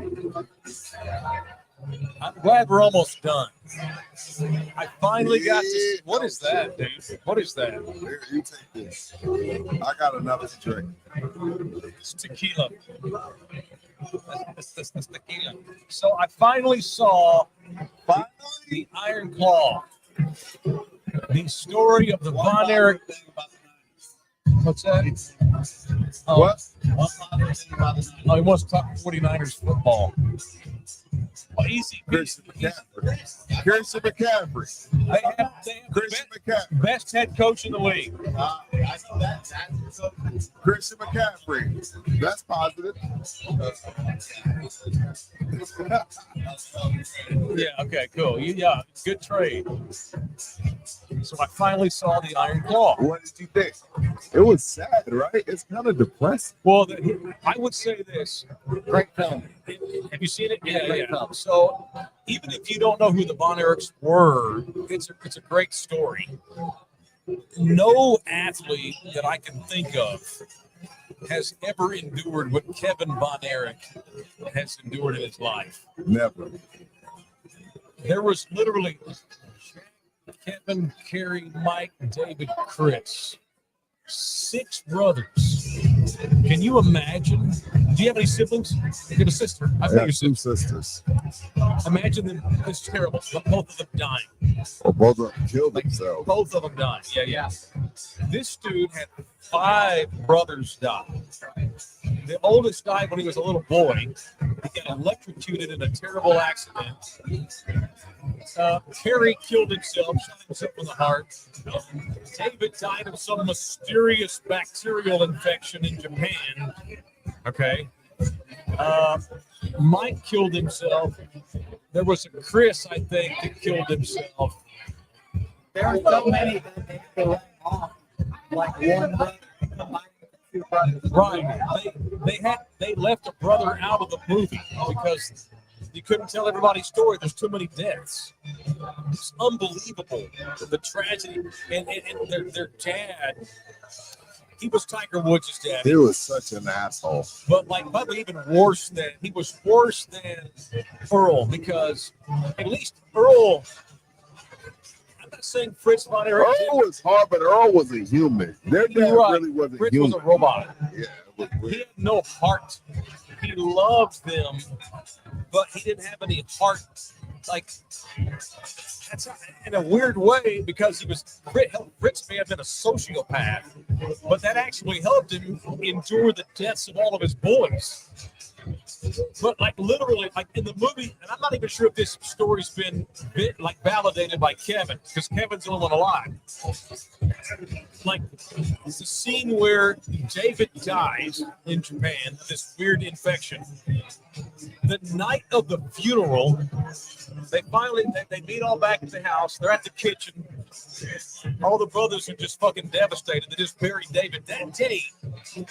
I'm glad we're almost done. I finally got to see. What is that, dude? What is that? Here, you take this. I got another drink. It's tequila. That's tequila. So I finally saw the Iron Claw. The story of the Von Erich. What's that? Oh, What? oh, he wants to talk 49ers football. Easy. Christian McCaffrey. Christian McCaffrey. They have Christian the McCaffrey. best head coach in the league. I know that. Christian McCaffrey. That's positive. Yeah, okay, cool. Yeah, good trade. So I finally saw the Iron Claw. What did you think? It was sad, right? It's kind of depressing. Well, I would say this. Great film. Have you seen it? Yeah, Great yeah. film. So even if you don't know who the Von Erichs were, it's a great story. No athlete that I can think of has ever endured what Kevin Von Erich has endured in his life. Never. There was literally Kevin, Kerry, Mike, David, Chris. 6 brothers. Can you imagine? Do you have any siblings? You have a sister. I I think got your 2 sister. sisters. Imagine them. It's terrible. But both of them dying. Or both of them killed themselves. Both of them dying. Yeah. This dude had 5 brothers die. The oldest died when he was a little boy. He got electrocuted in a terrible accident. Kerry killed himself, shot himself in the heart. David died of some mysterious bacterial infection in Japan. Okay. Mike killed himself. There was a Chris, I think, that killed himself. There are so many that they have to write off. Like one brother, combined with 2 brothers. Right. They left a brother out of the movie because you couldn't tell everybody's story. There's too many deaths. It's unbelievable. The tragedy. And their dad, he was Tiger Woods' dad. He was such an asshole. But probably even worse than, he was worse than Earl, because at least Earl, I'm not saying Fritz Von Erich. Earl was hard, but Earl was a human. Their dad really wasn't Fritz human. was a robot. Yeah, it was He weird. had no heart. He loved them, but he didn't have any heart. Like, that's in a weird way, because Fritz may have been a sociopath, but that actually helped him endure the deaths of all of his boys. But literally, in the movie, and I'm not even sure if this story's been validated by Kevin, because Kevin's the only one alive. It's the scene where David dies in Japan of this weird infection. The night of the funeral, they meet all back at the house. They're at the kitchen. All the brothers are just fucking devastated. They just buried David that day. And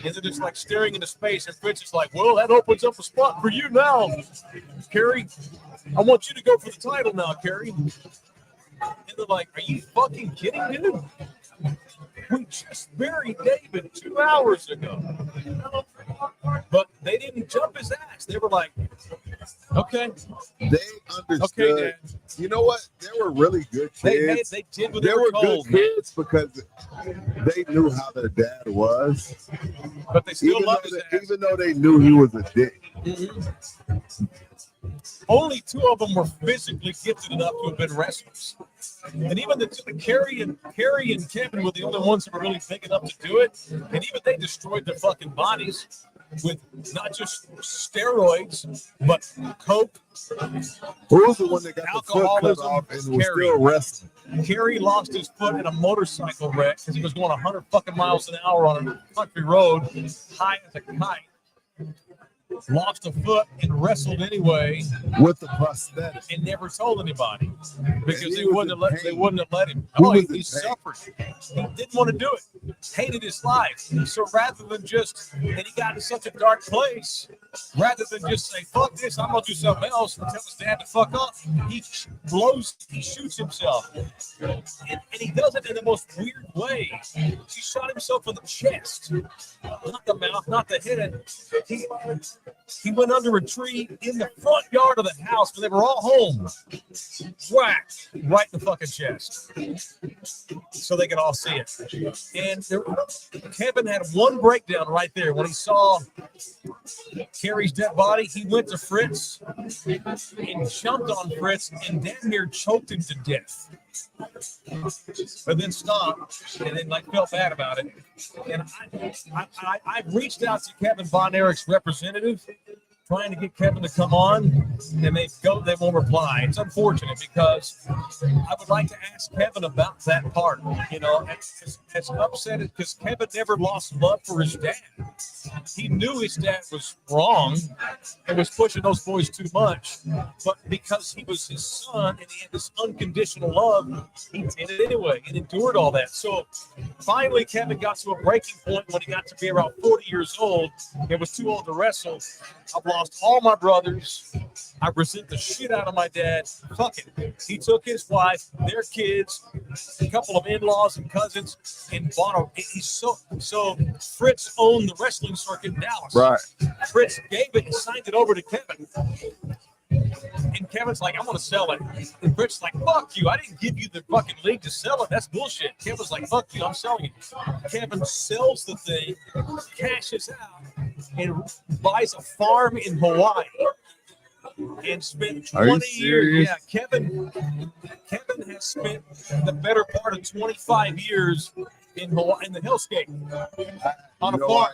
they're just staring into space. And Fritz is like, well, that opens up a spot for you now, Kerry. I want you to go for the title now, Kerry. And they're like, are you fucking kidding, dude? We just buried David 2 hours ago. But they didn't jump his ass. They were like, okay. They understood. Okay, Dad. You know what? They were really good kids. They did what They they were were told, good kids because they knew how their dad was. but they still love his ass. Even though they knew he was a dick. Only 2 of them were physically gifted enough to have been wrestlers. And even the Kerry and Kevin were the only ones that were really big enough to do it. And even they destroyed their fucking bodies with not just steroids, but coke. Who was the one that got the foot cut Alcoholism. off and was Kerry. still wrestling? Kerry lost his foot in a motorcycle wreck because he was going 100 fucking miles an hour on a country road, high as a kite. Lost a foot and wrestled anyway With the prosthetic. and never told anybody because And he they was wouldn't in they pain. wouldn't have let him. He Oh, was he in pain. suffered. He didn't want to do it. Hated his life. So rather than just, and he got in such a dark place, rather than just say, fuck this, I'm gonna do something else and tell his dad to fuck off, he shoots himself. And he does it in the most weird way. He shot himself in the chest. Not the mouth, not the head. He went under a tree in the front yard of the house when they were all home. Whack! Right in the fucking chest. So they could all see it. And Kevin had one breakdown right there. When he saw Kerry's dead body, he went to Fritz and jumped on Fritz and damn near choked him to death. But then stopped and then felt bad about it. And I reached out to Kevin Von Erich's representative, trying to get Kevin to come on, and they won't reply. It's unfortunate because I would like to ask Kevin about that part. You know, as upset because Kevin never lost love for his dad. He knew his dad was wrong and was pushing those boys too much, but because he was his son and he had this unconditional love, he did it anyway and endured all that. So finally, Kevin got to a breaking point when he got to be around 40 years old and was too old to wrestle. I've lost all my brothers. I resent the shit out of my dad. Fuck it. He took his wife, their kids, a couple of in-laws and cousins, and bought a. So Fritz owned the wrestling circuit in Dallas. Right. Fritz gave it and signed it over to Kevin. And Kevin's like, I want to sell it. And Fritz like, fuck you. I didn't give you the fucking league to sell it. That's bullshit. Kevin's like, fuck you. I'm selling it. Kevin sells the thing, cashes out, and buys a farm in Hawaii. And spent 20 years. Yeah, Kevin has spent the better part of 25 years in Hawaii, in the hellscape on a farm.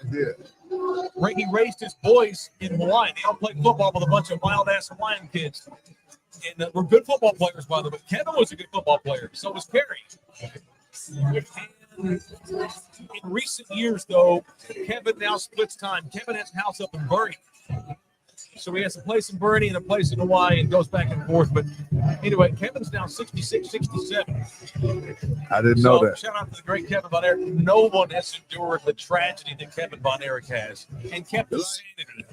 He raised his boys in Hawaii. They all played football with a bunch of wild-ass Hawaiian kids. And we're good football players, by the way. Kevin was a good football player. So was Perry. And in recent years, though, Kevin now splits time. Kevin has a house up in Bernie. So he has a place in Bernie and a place in Hawaii and goes back and forth. But anyway, Kevin's now 66, 67. I didn't know that. Shout out to the great Kevin Von Erich. No one has endured the tragedy that Kevin Von Erich has and kept his sanity.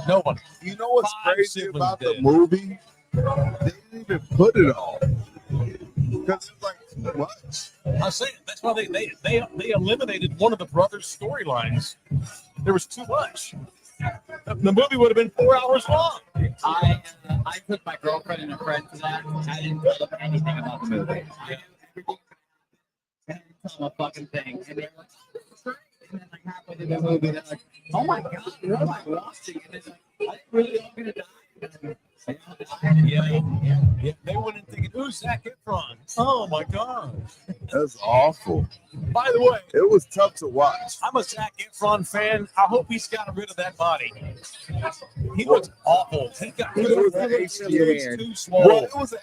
No one. You know what's crazy about the movie? They didn't even put it all. Because it's like, what? I'm saying that's why they eliminated one of the brothers' storylines. There was too much. The movie would have been 4 hours long. I took my girlfriend and a friend to that. I didn't tell them anything about the movie. I knew everything. I didn't tell them a fucking thing. And they're like, and then like halfway through the movie, they're like, oh my god, you're like watching. And it's like, I'm really all gonna die. Yeah. They went in thinking, ooh, Zac Efron. Oh my god. That's awful. By the way, it was tough to watch. I'm a Zac Efron fan. I hope he's got rid of that body. He looks awful. He was too small. Well, it was an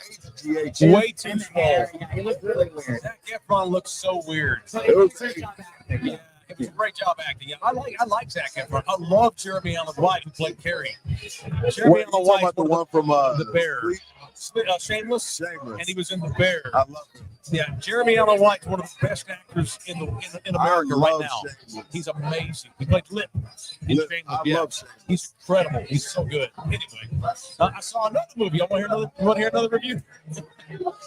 HGH. Way too small. Yeah, he looked really weird. Zac Efron looks so weird. It was Yeah. It was a great job acting. Yeah, I like Zac Efron. I love Jeremy Allen White, who played Carrie. Jeremy Allen White, about the one from The Bear, Shameless, and he was in The Bear. I love him. Yeah, Jeremy Allen White's one of the best actors in America right now. Shameless. He's amazing. He played Lip in Shameless. I love Shameless. He's incredible. He's so good. Anyway, I saw another movie. You want to hear another review?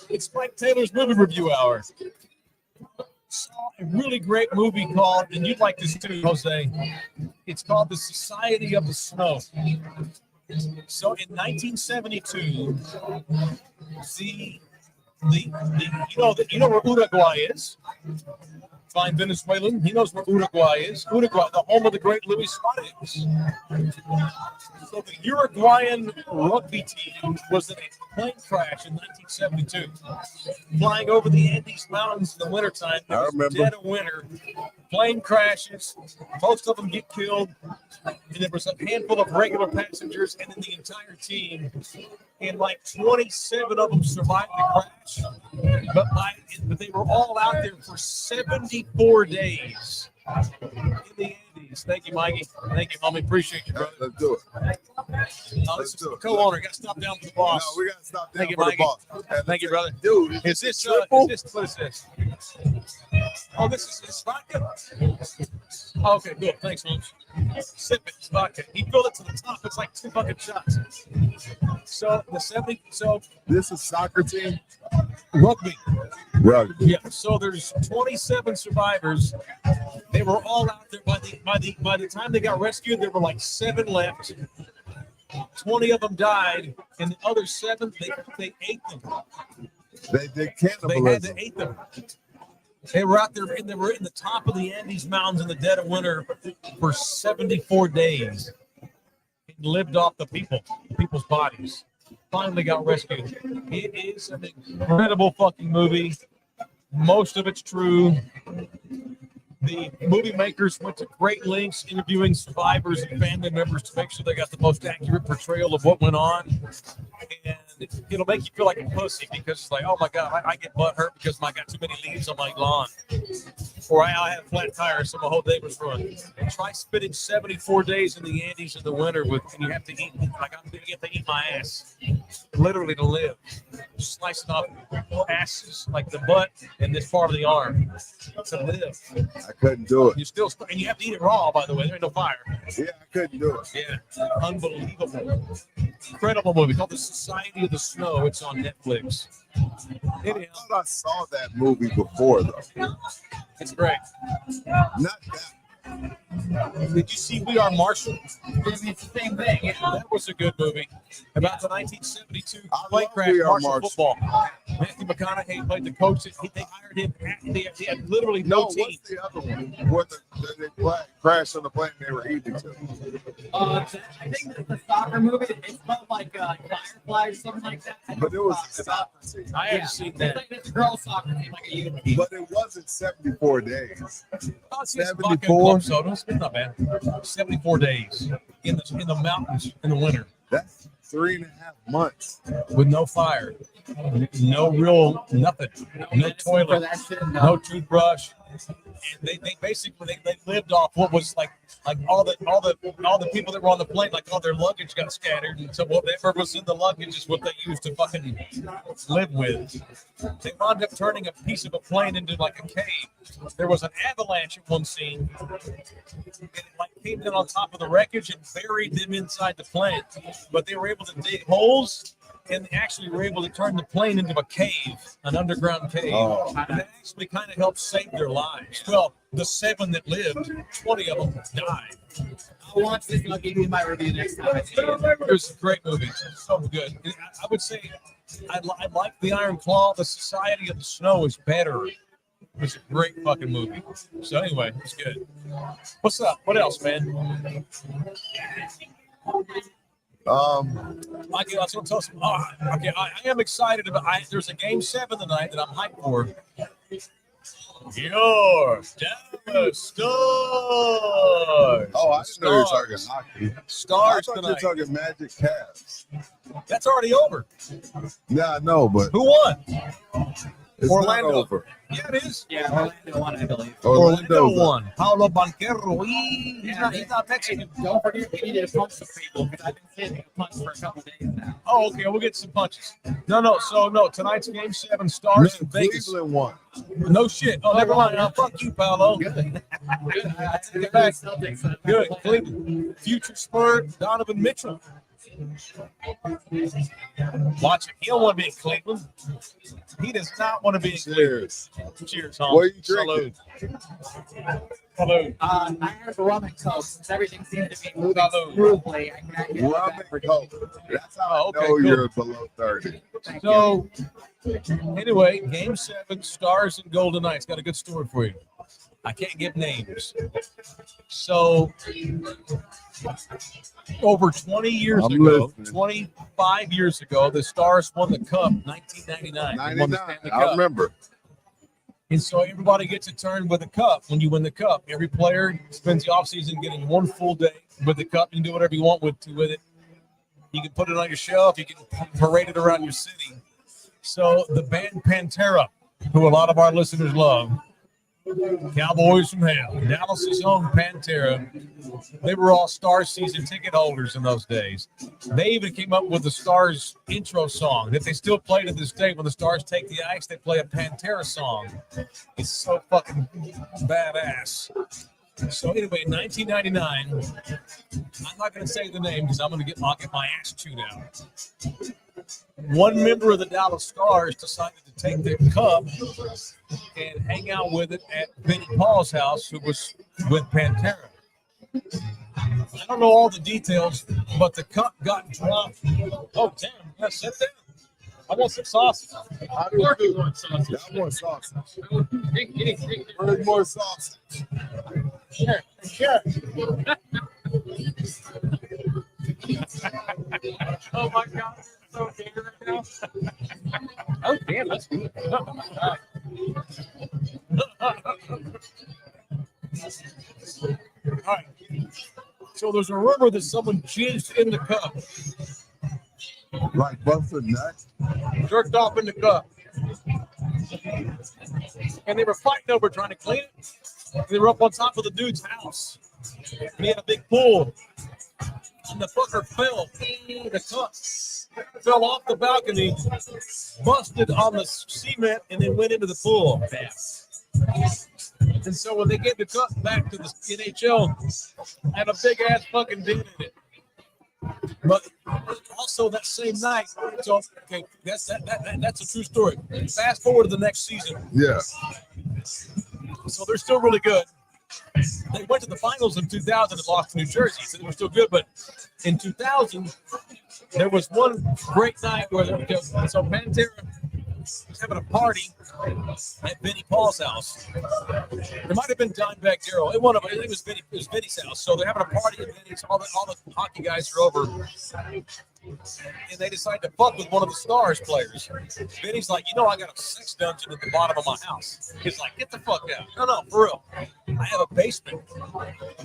It's Mike Taylor's movie review hour. Saw a really great movie called, and you'd like this too, Jose. It's called The Society of the Snow. So in 1972, you know where Uruguay is. Fine Venezuelan. He knows where Uruguay is. Uruguay, the home of the great Luis Suarez. So the Uruguayan rugby team was in a plane crash in 1972, flying over the Andes Mountains in the wintertime. It was dead of winter. Plane crashes. Most of them get killed. And there was a handful of regular passengers, and then the entire team. And like 27 of them survived the crash. But they were all out there for 74 days in the Andes. Thank you, Mikey. Thank you, Mommy. Appreciate you, brother. Let's do it. This is the co-owner. Got to stop down for the boss. No, we got to stop down Thank you, for Mikey. the boss. Thank you, brother. Dude, Is this triple? what is this? Oh, this is vodka? Okay, good. Thanks, folks. Sip it. It's vodka. He filled it to the top. It's like 2 bucket shots. So this is soccer team? Rugby. Rugby. Yeah. So there's 27 survivors. They were all out there by the time they got rescued, there were like 7 left. 20 of them died, and the other 7 they ate them. They did cannibalism. They had to eat them. They were out there, and they were in the top of the Andes Mountains in the dead of winter for 74 days. It lived off the people's bodies. Finally got rescued. It is an incredible fucking movie. Most of it's true. The movie makers went to great lengths interviewing survivors and family members to make sure they got the most accurate portrayal of what went on. And it'll make you feel like a pussy because it's like, oh my God, I get butt hurt because I got too many leaves on my lawn. Or I had a flat tire, so my whole day was ruined. And try spending 74 days in the Andes in the winter and you have to eat, like I'm going to get to eat my ass, literally to live. Slicing off asses, like the butt and this part of the arm to live. I couldn't do it. You still, and you have to eat it raw, by the way. There ain't no fire. Yeah, I couldn't do it. Yeah, unbelievable. Incredible movie called The Society of the Snow. It's on Netflix. I thought I saw that movie before, though. It's great. Not that. Did you see We Are Marshall? It's the same thing. Yeah. That was a good movie about the 1972 I plane love crash We Are Marshall Marshall. football. Matthew McConaughey played the coach. They hired him. He had literally no team. What's the other one? Where they crashed on the plane they were eating to? I think the soccer movie, it's called like Firefly or something like that. I But it was a about. soccer team. I haven't seen that. It's like this girl soccer team, like a youth team. But it wasn't 74 days. Oh, it's just 74? vodka and club soda. It's not bad. 74 days in the mountains in the winter That's 3.5 months. with no fire, no real nothing, no For toilet, that shit, no toothbrush. And they basically they lived off what was like all the people that were on the plane, like all their luggage got scattered, and so whatever was in the luggage is what they used to fucking live with. They wound up turning a piece of a plane into like a cave. There was an avalanche at one scene, and it like came in on top of the wreckage and buried them inside the plane. But they were able to dig holes. And they actually were able to turn the plane into a cave, an underground cave. Oh. And that actually kind of helped save their lives. Well, the 7 that lived, 20 of them died. I'll watch this and I'll give you my review next time. It was a great movie. So good. I would say I like The Iron Claw. The Society of the Snow is better. It was a great fucking movie. So anyway, it's good. What's up? What else, man? Okay, let's go tell some. Okay, I am excited about. There's a game 7 tonight that I'm hyped for. Your Dallas Stars. Oh, I didn't know you were talking hockey. Stars I thought tonight. you were talking Magic Cavs. That's already over. Yeah, I know, but Who won? it's Orlando. not over. Yeah, it is. Yeah, Orlando won, I believe. Orlando won. Paulo Banquero. He's not Mexican. Don't forget, we needed to punch some people because I've been hitting a punch for a couple days now. Oh, okay. We'll get some punches. No. So tonight's game 7, Stars in Vegas. Cleveland won. No shit. Oh, never mind. Fuck you, Paulo. Good. I take it back. Good. Cleveland. Future Spur, Donovan Mitchell. Watch it. He don't want to be in Cleveland. He does not want to be in Cleveland. Cheers, Holmes. What are you drinking? Salud. I have rum and coke. Since everything seems to be moving smoothly, I can actually Rum back and for Coke. That's how I know you're below 30. So, anyway, game 7, Stars and Golden Knights. Got a good story for you. I can't give names. So, over 20 years I'm ago, listening. 25 years ago, the Stars won the Cup, 1999. They won the 99. Stanley I Cup. remember. And so everybody gets a turn with the cup when you win the cup. Every player spends the offseason getting one full day with the cup. You can do whatever you want with it. You can put it on your shelf. You can parade it around your city. So the band Pantera, who a lot of our listeners love, Cowboys from Hell, Dallas's own Pantera, they were all Stars season ticket holders in those days. They even came up with the Stars intro song that they still play to this day. When the Stars take the ice, they play a Pantera song. It's so fucking badass. So anyway, in 1999, I'm not going to say the name because I'll get my ass chewed out. One member of the Dallas Stars decided to take their cup and hang out with it at Benny Paul's house, who was with Pantera. I don't know all the details, but the cup got dropped. Oh, damn. Yeah, sit down. I want some sausage. I want sausage. I want sausage. Bring more sausage. Sure. Oh, my God. So dead right now. Oh, damn, that's good. So there's a rumor that someone jizzed in the cup, Like busted nuts. jerked off in the cup. And they were fighting over trying to clean it. They were up on top of the dude's house. And he had a big pool. And the fucker fell. The cup fell off the balcony, busted on the cement, and then went into the pool. And so when they gave the cup back to the NHL, had a big ass fucking ding in it. But also that same night, so okay, that's a true story. Fast forward to the next season. Yeah. So they're still really good. They went to the finals in 2000 and lost to New Jersey, so they were still good. But in 2000, there was one great night where so Pantera was having a party at Vinnie Paul's house. There might have been Dimebag Darrell. I think it was Vinnie's house. So they're having a party at Vinnie's. All the hockey guys are over. And they decide to fuck with one of the Stars players. Vinny's like, I got a sex dungeon at the bottom of my house. He's like, get the fuck out. No, for real. I have a basement.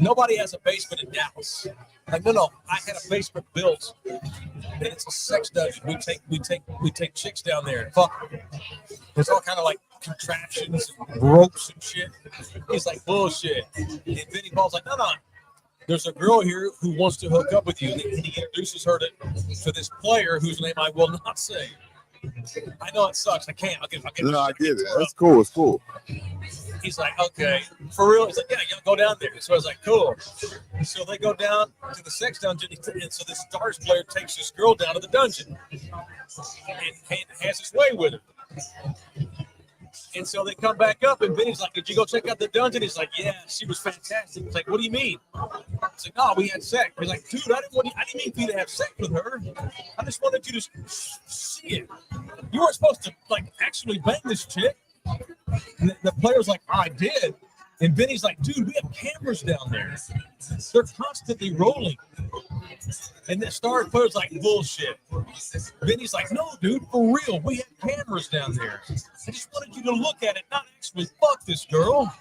Nobody has a basement in Dallas. Like, no, I had a basement built, and it's a sex dungeon. We take chicks down there and fuck them. There's all kind of like contraptions and ropes and shit. He's like, bullshit. And Vinny Paul's like, no. There's a girl here who wants to hook up with you. And he introduces her to this player whose name I will not say. I know it sucks. I can't. I'll get No, I get it. That's cool. It's cool. He's like, okay, for real? He's like, yeah, you gotta go down there. So I was like, cool. So they go down to the sex dungeon, and so this Stars player takes this girl down to the dungeon and has his way with her. And so they come back up, and Vinny's like, did you go check out the dungeon? He's like, yeah, she was fantastic. He's like, what do you mean? He's like, no, we had sex. He's like, dude, I didn't mean for you to have sex with her. I just wanted you to see it. You weren't supposed to, actually bang this chick. And the player's like, I did. And Vinny's like, dude, we have cameras down there. They're constantly rolling. And the Star player's like, bullshit. Vinny's like, no, dude, for real. We have cameras down there. I just wanted you to look at it, not actually fuck this girl.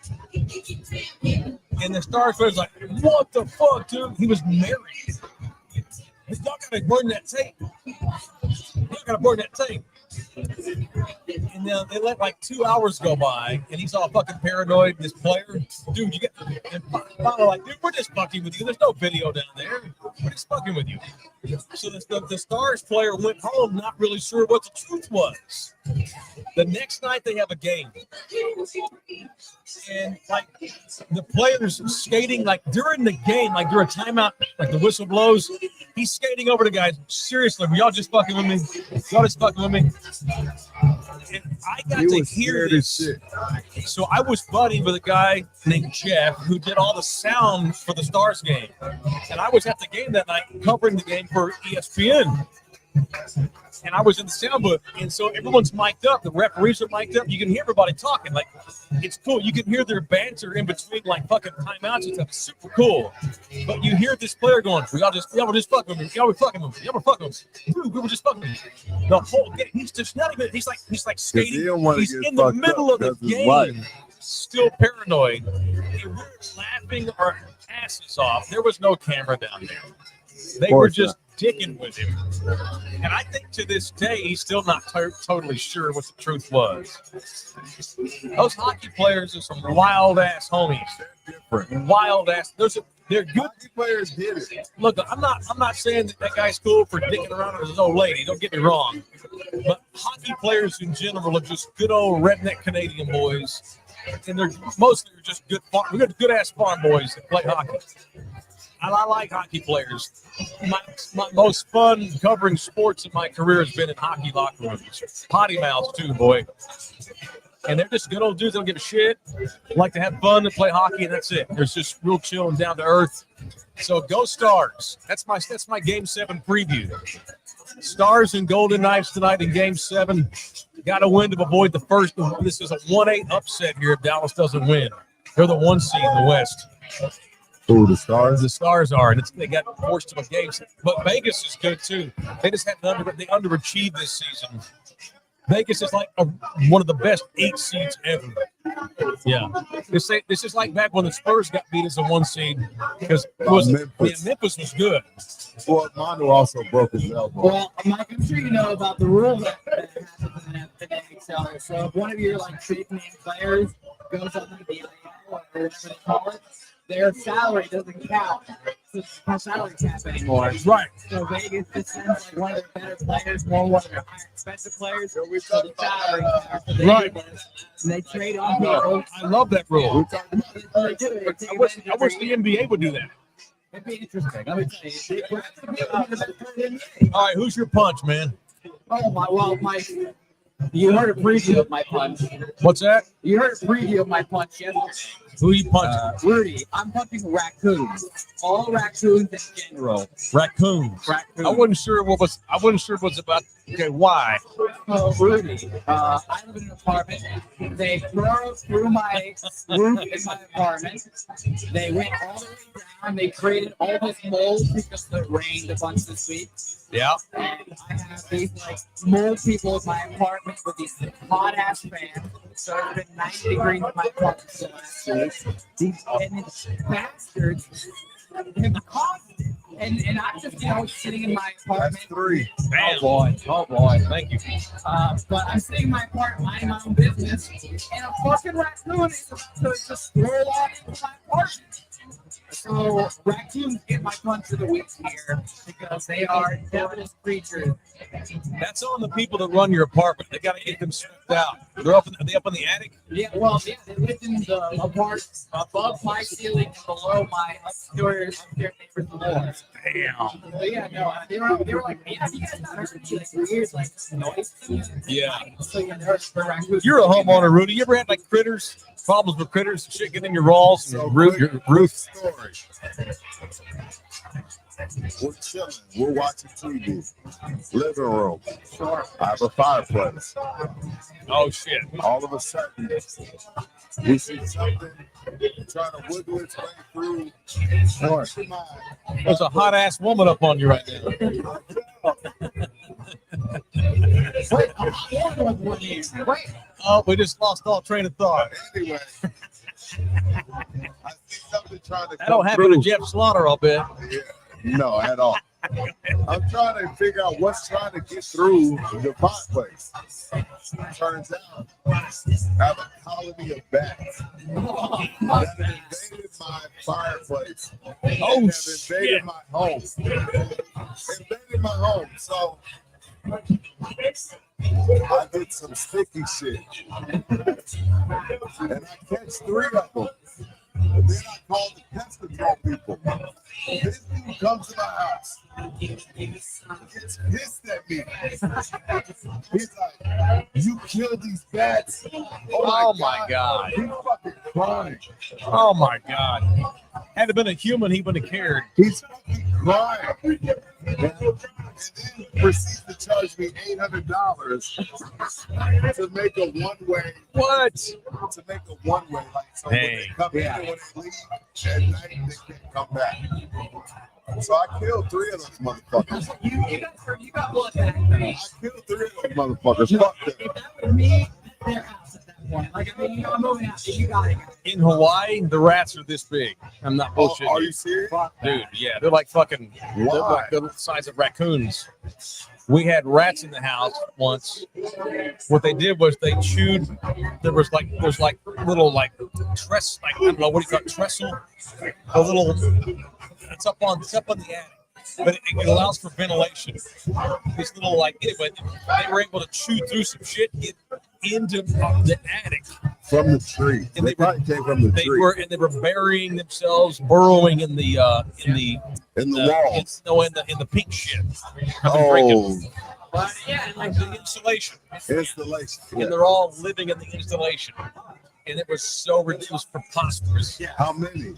And the Star player's like, what the fuck, dude? He was married. Y'all gotta burn that tape. Y'all gotta burn that tape. And then they let 2 hours go by, and he's all fucking paranoid. This player, dude, and finally like, dude, we're just fucking with you. There's no video down there. We're just fucking with you. So the Stars player went home, not really sure what the truth was. The next night they have a game, and the players skating during the game, during timeout, the whistle blows. He's skating over the guys. Seriously, were y'all just fucking with me? Y'all just fucking with me? And I got to hear this. So I was buddying with a guy named Jeff who did all the sound for the Stars game. And I was at the game that night covering the game for ESPN. And I was in the sound booth. And so everyone's mic'd up. The referees are mic'd up. You can hear everybody talking. It's cool. You can hear their banter in between fucking timeouts and stuff. It's super cool. But you hear this player going, y'all were just fucking with me. Y'all were fucking with me. Y'all were fucking with me. Dude, we were just fucking with me. The whole game, he's just not even, he's like skating. He's in the middle of the game, still paranoid. And we were laughing our asses off. There was no camera down there. They were just dicking with him. And I think to this day, he's still not totally sure what the truth was. Those hockey players are some wild-ass homies. Wild ass. They're good. Hockey players did it. Look, I'm not saying that guy's cool for dicking around with his old lady. Don't get me wrong. But hockey players in general are just good old redneck Canadian boys. And they're mostly just good farm. We got good ass farm boys that play hockey. And I like hockey players. My most fun covering sports in my career has been in hockey locker rooms. Potty mouths too, boy. And they're just good old dudes that don't give a shit. Like to have fun and play hockey, and that's it. They're just real chill and down to earth. So go Stars. That's my Game 7 preview. Stars and Golden Knights tonight in Game 7. Got to win to avoid the first. This is a 1-8 upset here if Dallas doesn't win. They're the 1 seed in the West. Ooh, the Stars? The Stars are, and they got forced to a game. But Vegas is good too. They just had they underachieved this season. Vegas is like one of the best 8 seeds ever. Yeah, this is like back when the Spurs got beat as a 1 seed because Memphis was good. Well, Manu also broke his elbow. Well, Mike, I'm sure you know about the rules that happens in the NHL. So if one of your like big name players goes up to the IL or whatever they call it, their salary doesn't count. So it's no salary cap anymore. Right. So Vegas just sends like one of their better players, more one of their higher expensive players. So the salary cap. Right. And they trade on people. I love that rule. They do it. I wish the NBA would do that. It'd be interesting. Let me tell you. All right, who's your punch, man? Oh my! Well, you heard a preview of my punch. What's that? You heard a preview of my punch yesterday. Who you punching? Rudy. I'm punching raccoons. All raccoons in general. Raccoons. Raccoons. I wasn't sure what was about. Okay, why? Oh, Rudy. I live in an apartment. They burrowed through my roof in my apartment. They went all the way down. They created all this mold because it rained a bunch this week. Yeah. And I have these like mold people in my apartment with these hot ass fans. So it's been 90 degrees in my apartment for the last 2 weeks. These bastards have caused it. And I'm just, sitting in my apartment. That's 3. Bam. Oh boy. Thank you. But I'm sitting in my apartment, minding my own business, and a fucking raccoon is about to just roll on into my apartment. So raccoons get my punch of the week here because they are devilish creatures. That's on the people that run your apartment. They got to get them swept out. Are they up in the attic? Yeah, they live in the apartment above my ceiling and below my upstairs neighbor's floor. Damn. So yeah, no, they were like, man, you guys not heard me like for years, like noise. Yeah. So yeah, they're raccoons. You're a homeowner, Rudy. You ever had like critters? Problems with critters? Shit getting in your walls and your roof? Story. We're chilling. We're watching TV. Living room. Sure. I have a fireplace. Oh shit! All of a sudden, we see something trying to wiggle its way through. Sure. There's a hot ass woman up on you right now. Oh, we just lost all train of thought. Anyway, I see something trying to. That'll happen to Jeff Slaughter, I'll bet. Yeah. No, at all. I'm trying to figure out what's trying to get through the fireplace. Turns out, I have a colony of bats that have invaded my fireplace. Oh, have shit. invaded my home. Invaded my home. So I did some sticky shit. And I catch 3 of them. And then I called the pest control people. This dude comes to my house. Gets pissed at me. He's like, "You killed these bats." Oh my God. He's fucking crying. Oh my God. Had it been a human, he wouldn't have cared. He's fucking crying. And then proceeds to charge me $800 to make a one-way. What? To make a one-way, like so Hey. when they come in and when they leave at night, they can't come back. So I killed 3 of those motherfuckers. You got blood back. I killed 3 of those motherfuckers. Fuck them. If that was me, their house at that point. Like, I mean, I'm moving out. You got it. In Hawaii, the rats are this big. I'm not bullshitting. Are you serious? Dude, yeah, they're like fucking. They're like the size of raccoons. We had rats in the house once. What they did was they chewed. There's like little like tress, like I don't know what do you call it, trestle. A little. It's up on the attic, but it allows for ventilation. This little like anyway, they were able to chew through some shit, get into the attic From the tree. And they probably came from the they tree. were burying themselves, burrowing in the walls. In the pink shit. I've been drinking. But yeah, like The insulation. Installation. Yeah. And they're all living in the installation. And it was preposterous. Yeah. How many?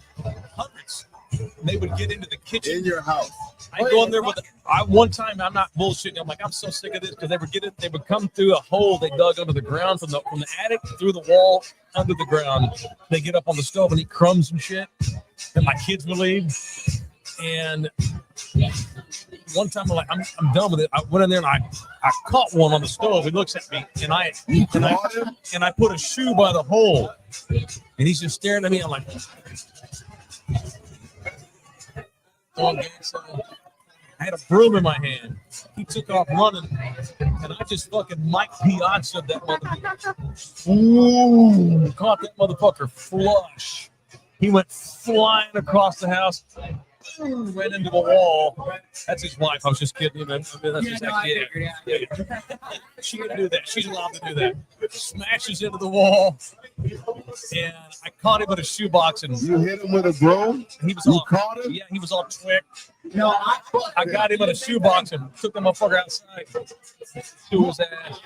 Hundreds. And they would get into the kitchen. In your house. I go in there with one time. I'm not bullshitting. I'm like, I'm so sick of this because they would come through a hole they dug under the ground from the attic through the wall under the ground. They get up on the stove and eat crumbs and shit. And my kids would leave. And one time I'm done with it. I went in there and I caught one on the stove. He looks at me and I put a shoe by the hole, and he's just staring at me. I'm like, I had a broom in my hand. He took off running, and I just fucking Mike Piazza that motherfucker. Ooh, caught that motherfucker flush. He went flying across the house, ran into the wall. That's his wife. I was just kidding. That's just she can do that. She's allowed to do that. Smashes into the wall, and I caught him with a shoebox. And you hit him with a broom. He was caught him. Yeah, he was all twicked. No, I got him in a shoebox and took the motherfucker outside to his ass.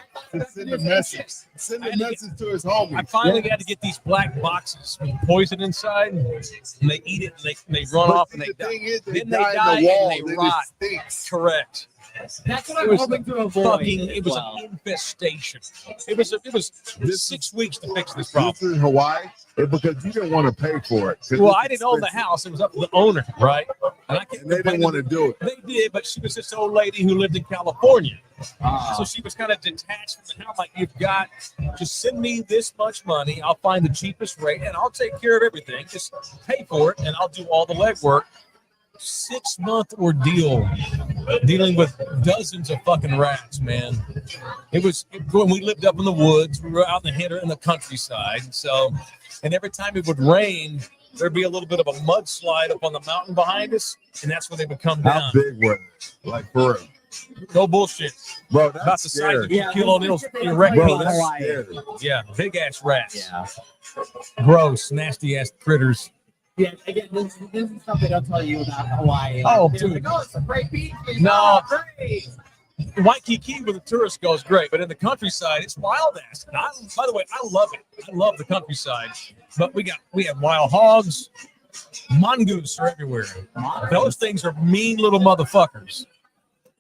Send a message. Send a message to his homie. I finally had to get these black boxes with poison inside, and they eat it and they run off and they die. Then they die and they rot. Correct. That's what I'm hoping to avoid. It was an infestation. It was 6 weeks to fix this problem. This is Hawaii, because you didn't want to pay for it. Well, I didn't own the house. It was up to the owner, right? And they didn't want to do it. They did, but she was this old lady who lived in California. So she was kind of detached from the house. Like, you've got to send me this much money. I'll find the cheapest rate, and I'll take care of everything. Just pay for it, and I'll do all the legwork. 6-month ordeal dealing with dozens of fucking rats, man. When we lived up in the woods, we were out in the countryside. So, and every time it would rain, there'd be a little bit of a mudslide up on the mountain behind us, and that's where they would come down. How big were they? Like, for real? No bullshit. Bro, that's about the size of scary. 2 kilo needles. Erect Bro, penis. that's scary. Yeah, big ass rats. Yeah. Gross, nasty ass critters. Yeah, again, this is something I'll tell you about Hawaii. Oh, They're dude. like, oh, it's a great beach. No. Oh, great. Waikiki where the tourists go is great, but in the countryside, it's wild ass. And by the way, I love it. I love the countryside. But we have wild hogs, mongoose are everywhere. Those things are mean little motherfuckers.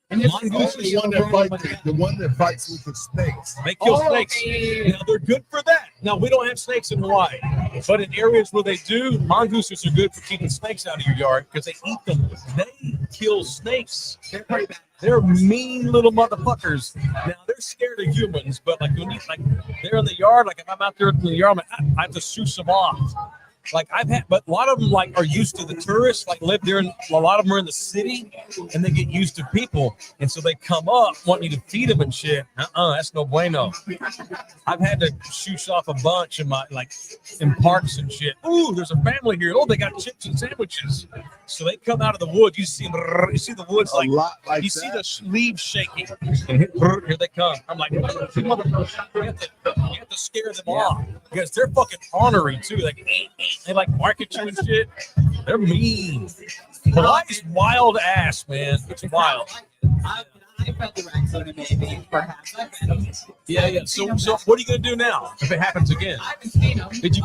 And this Mongoose is the one that fights with the snakes. They kill snakes. Now they're good for that. Now we don't have snakes in Hawaii, but in areas where they do, mongooses are good for keeping snakes out of your yard because they eat them. They kill snakes. They're pretty bad. They're mean little motherfuckers. Now they're scared of humans, but like when they're in the yard, like if I'm out there in the yard, I have to shoot them off. Like but a lot of them like are used to the tourists, like live there, and a lot of them are in the city, and they get used to people, and so they come up wanting you to feed them and shit. That's no bueno. I've had to shoot off a bunch in in parks and shit. Ooh, there's a family here. Oh, they got chips and sandwiches. So they come out of the woods. You see the woods like you see the leaves shaking, and here they come. I'm like, you have to scare them off because they're fucking ornery too. Like. They like bark at you and shit. They're mean. Hawaii's wild ass, man. It's wild. I felt the raccoon maybe, perhaps. Yeah. So what are you gonna do now if it happens again? I haven't seen them. Did you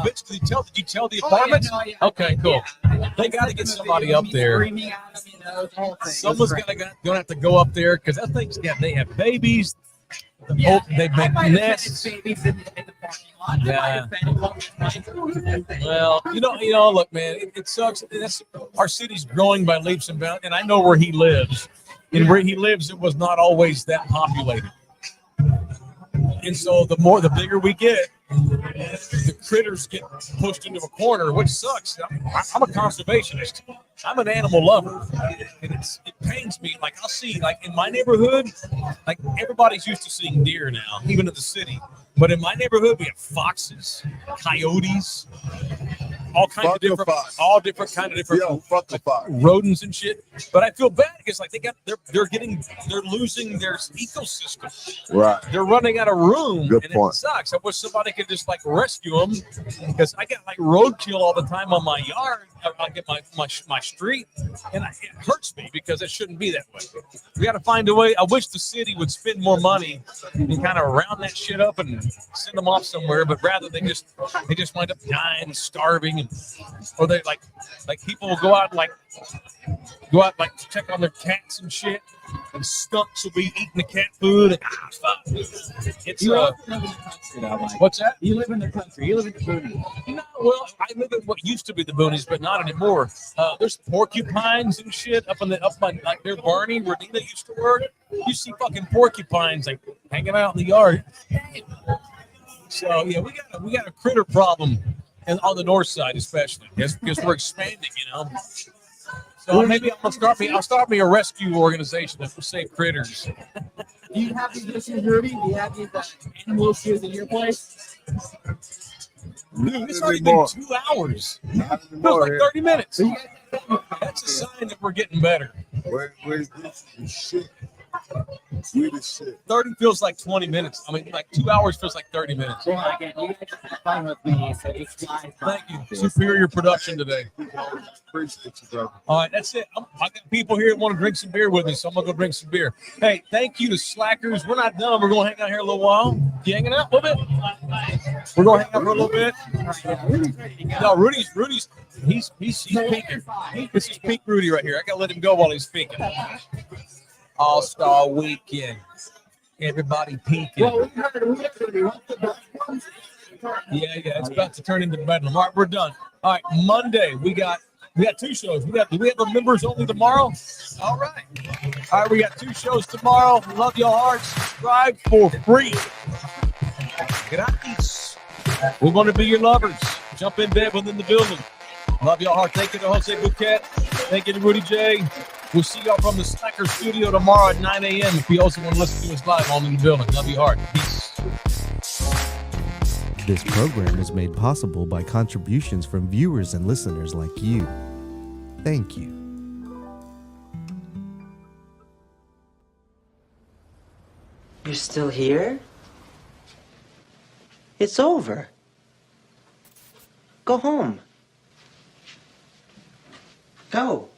tell the apartments? Yeah. Okay, cool. They got to get somebody up there. Screaming at them, the whole thing. Someone's gonna have to go up there because that thing's they have babies. They make nests. Babies in the parking lot. Yeah. Well, look, man, it sucks. Our city's growing by leaps and bounds, and I know where he lives. And where he lives, it was not always that populated. And so the bigger we get, the critters get pushed into a corner, which sucks. I'm a conservationist. I'm an animal lover, and it pains me. Like I'll see, like in my neighborhood, like everybody's used to seeing deer now, even in the city. But in my neighborhood, we have foxes, coyotes, all kinds of different, rodents and shit. But I feel bad because like they're losing their ecosystem. Right. They're running out of room. Good and point. It sucks. I wish somebody could just like rescue them because I get like roadkill all the time on my yard. I get my street, and it hurts me because it shouldn't be that way. We got to find a way. I wish the city would spend more money and kind of round that shit up and send them off somewhere, but rather they just wind up dying, starving, or they like people will go out like check on their cats and shit. and skunks will be eating the cat food. Fuck. It's what's that? You live in the country. You live in the boonies. No, well, I live in what used to be the boonies, but not anymore. There's porcupines and shit up by like near Barney, where Nina used to work. You see fucking porcupines like hanging out in the yard. So yeah, we got a critter problem, and on the north side especially, because we're expanding, you know. So maybe I'll start me a rescue organization that will save critters. Do you have these issues, Rudy? Do you have these animal issues in your place? Dude, it's already been 2 hours. It feels like 30 minutes. That's a sign that we're getting better. Where's this shit? Sweet as shit. 30 feels like 20 minutes. I mean, like 2 hours feels like 30 minutes. Well, again, you guys have fun with me, so just fly. Thank you. Superior production today. Appreciate you, brother. All right, that's it. I got people here that want to drink some beer with me, so I'm going to go drink some beer. Hey, thank you to Slackers. We're not done. We're going to hang out here a little while. You hanging out a little bit? We're going to hang out for a little bit. No, Rudy's he's peeking. This is peak Rudy right here. I got to let him go while he's peeking. All-Star Weekend. Everybody peeking. Well, we heard Rudy. What's the best one? Yeah, it's about to turn into bedlam. All right, we're done. All right, Monday we got 2 shows. Do we have a members only tomorrow? All right, we got 2 shows tomorrow. Love your heart. Subscribe for free. Gratis. We want to be your lovers. Jump in bed within the building. Love your heart. Thank you to Jose Bouquet. Thank you to Rudy J. We'll see y'all from the Slacker Studio tomorrow at 9 a.m. If you also want to listen to us live on in the building. Love your heart. Peace. This program is made possible by contributions from viewers and listeners like you. Thank you. You're still here? It's over. Go home. Go.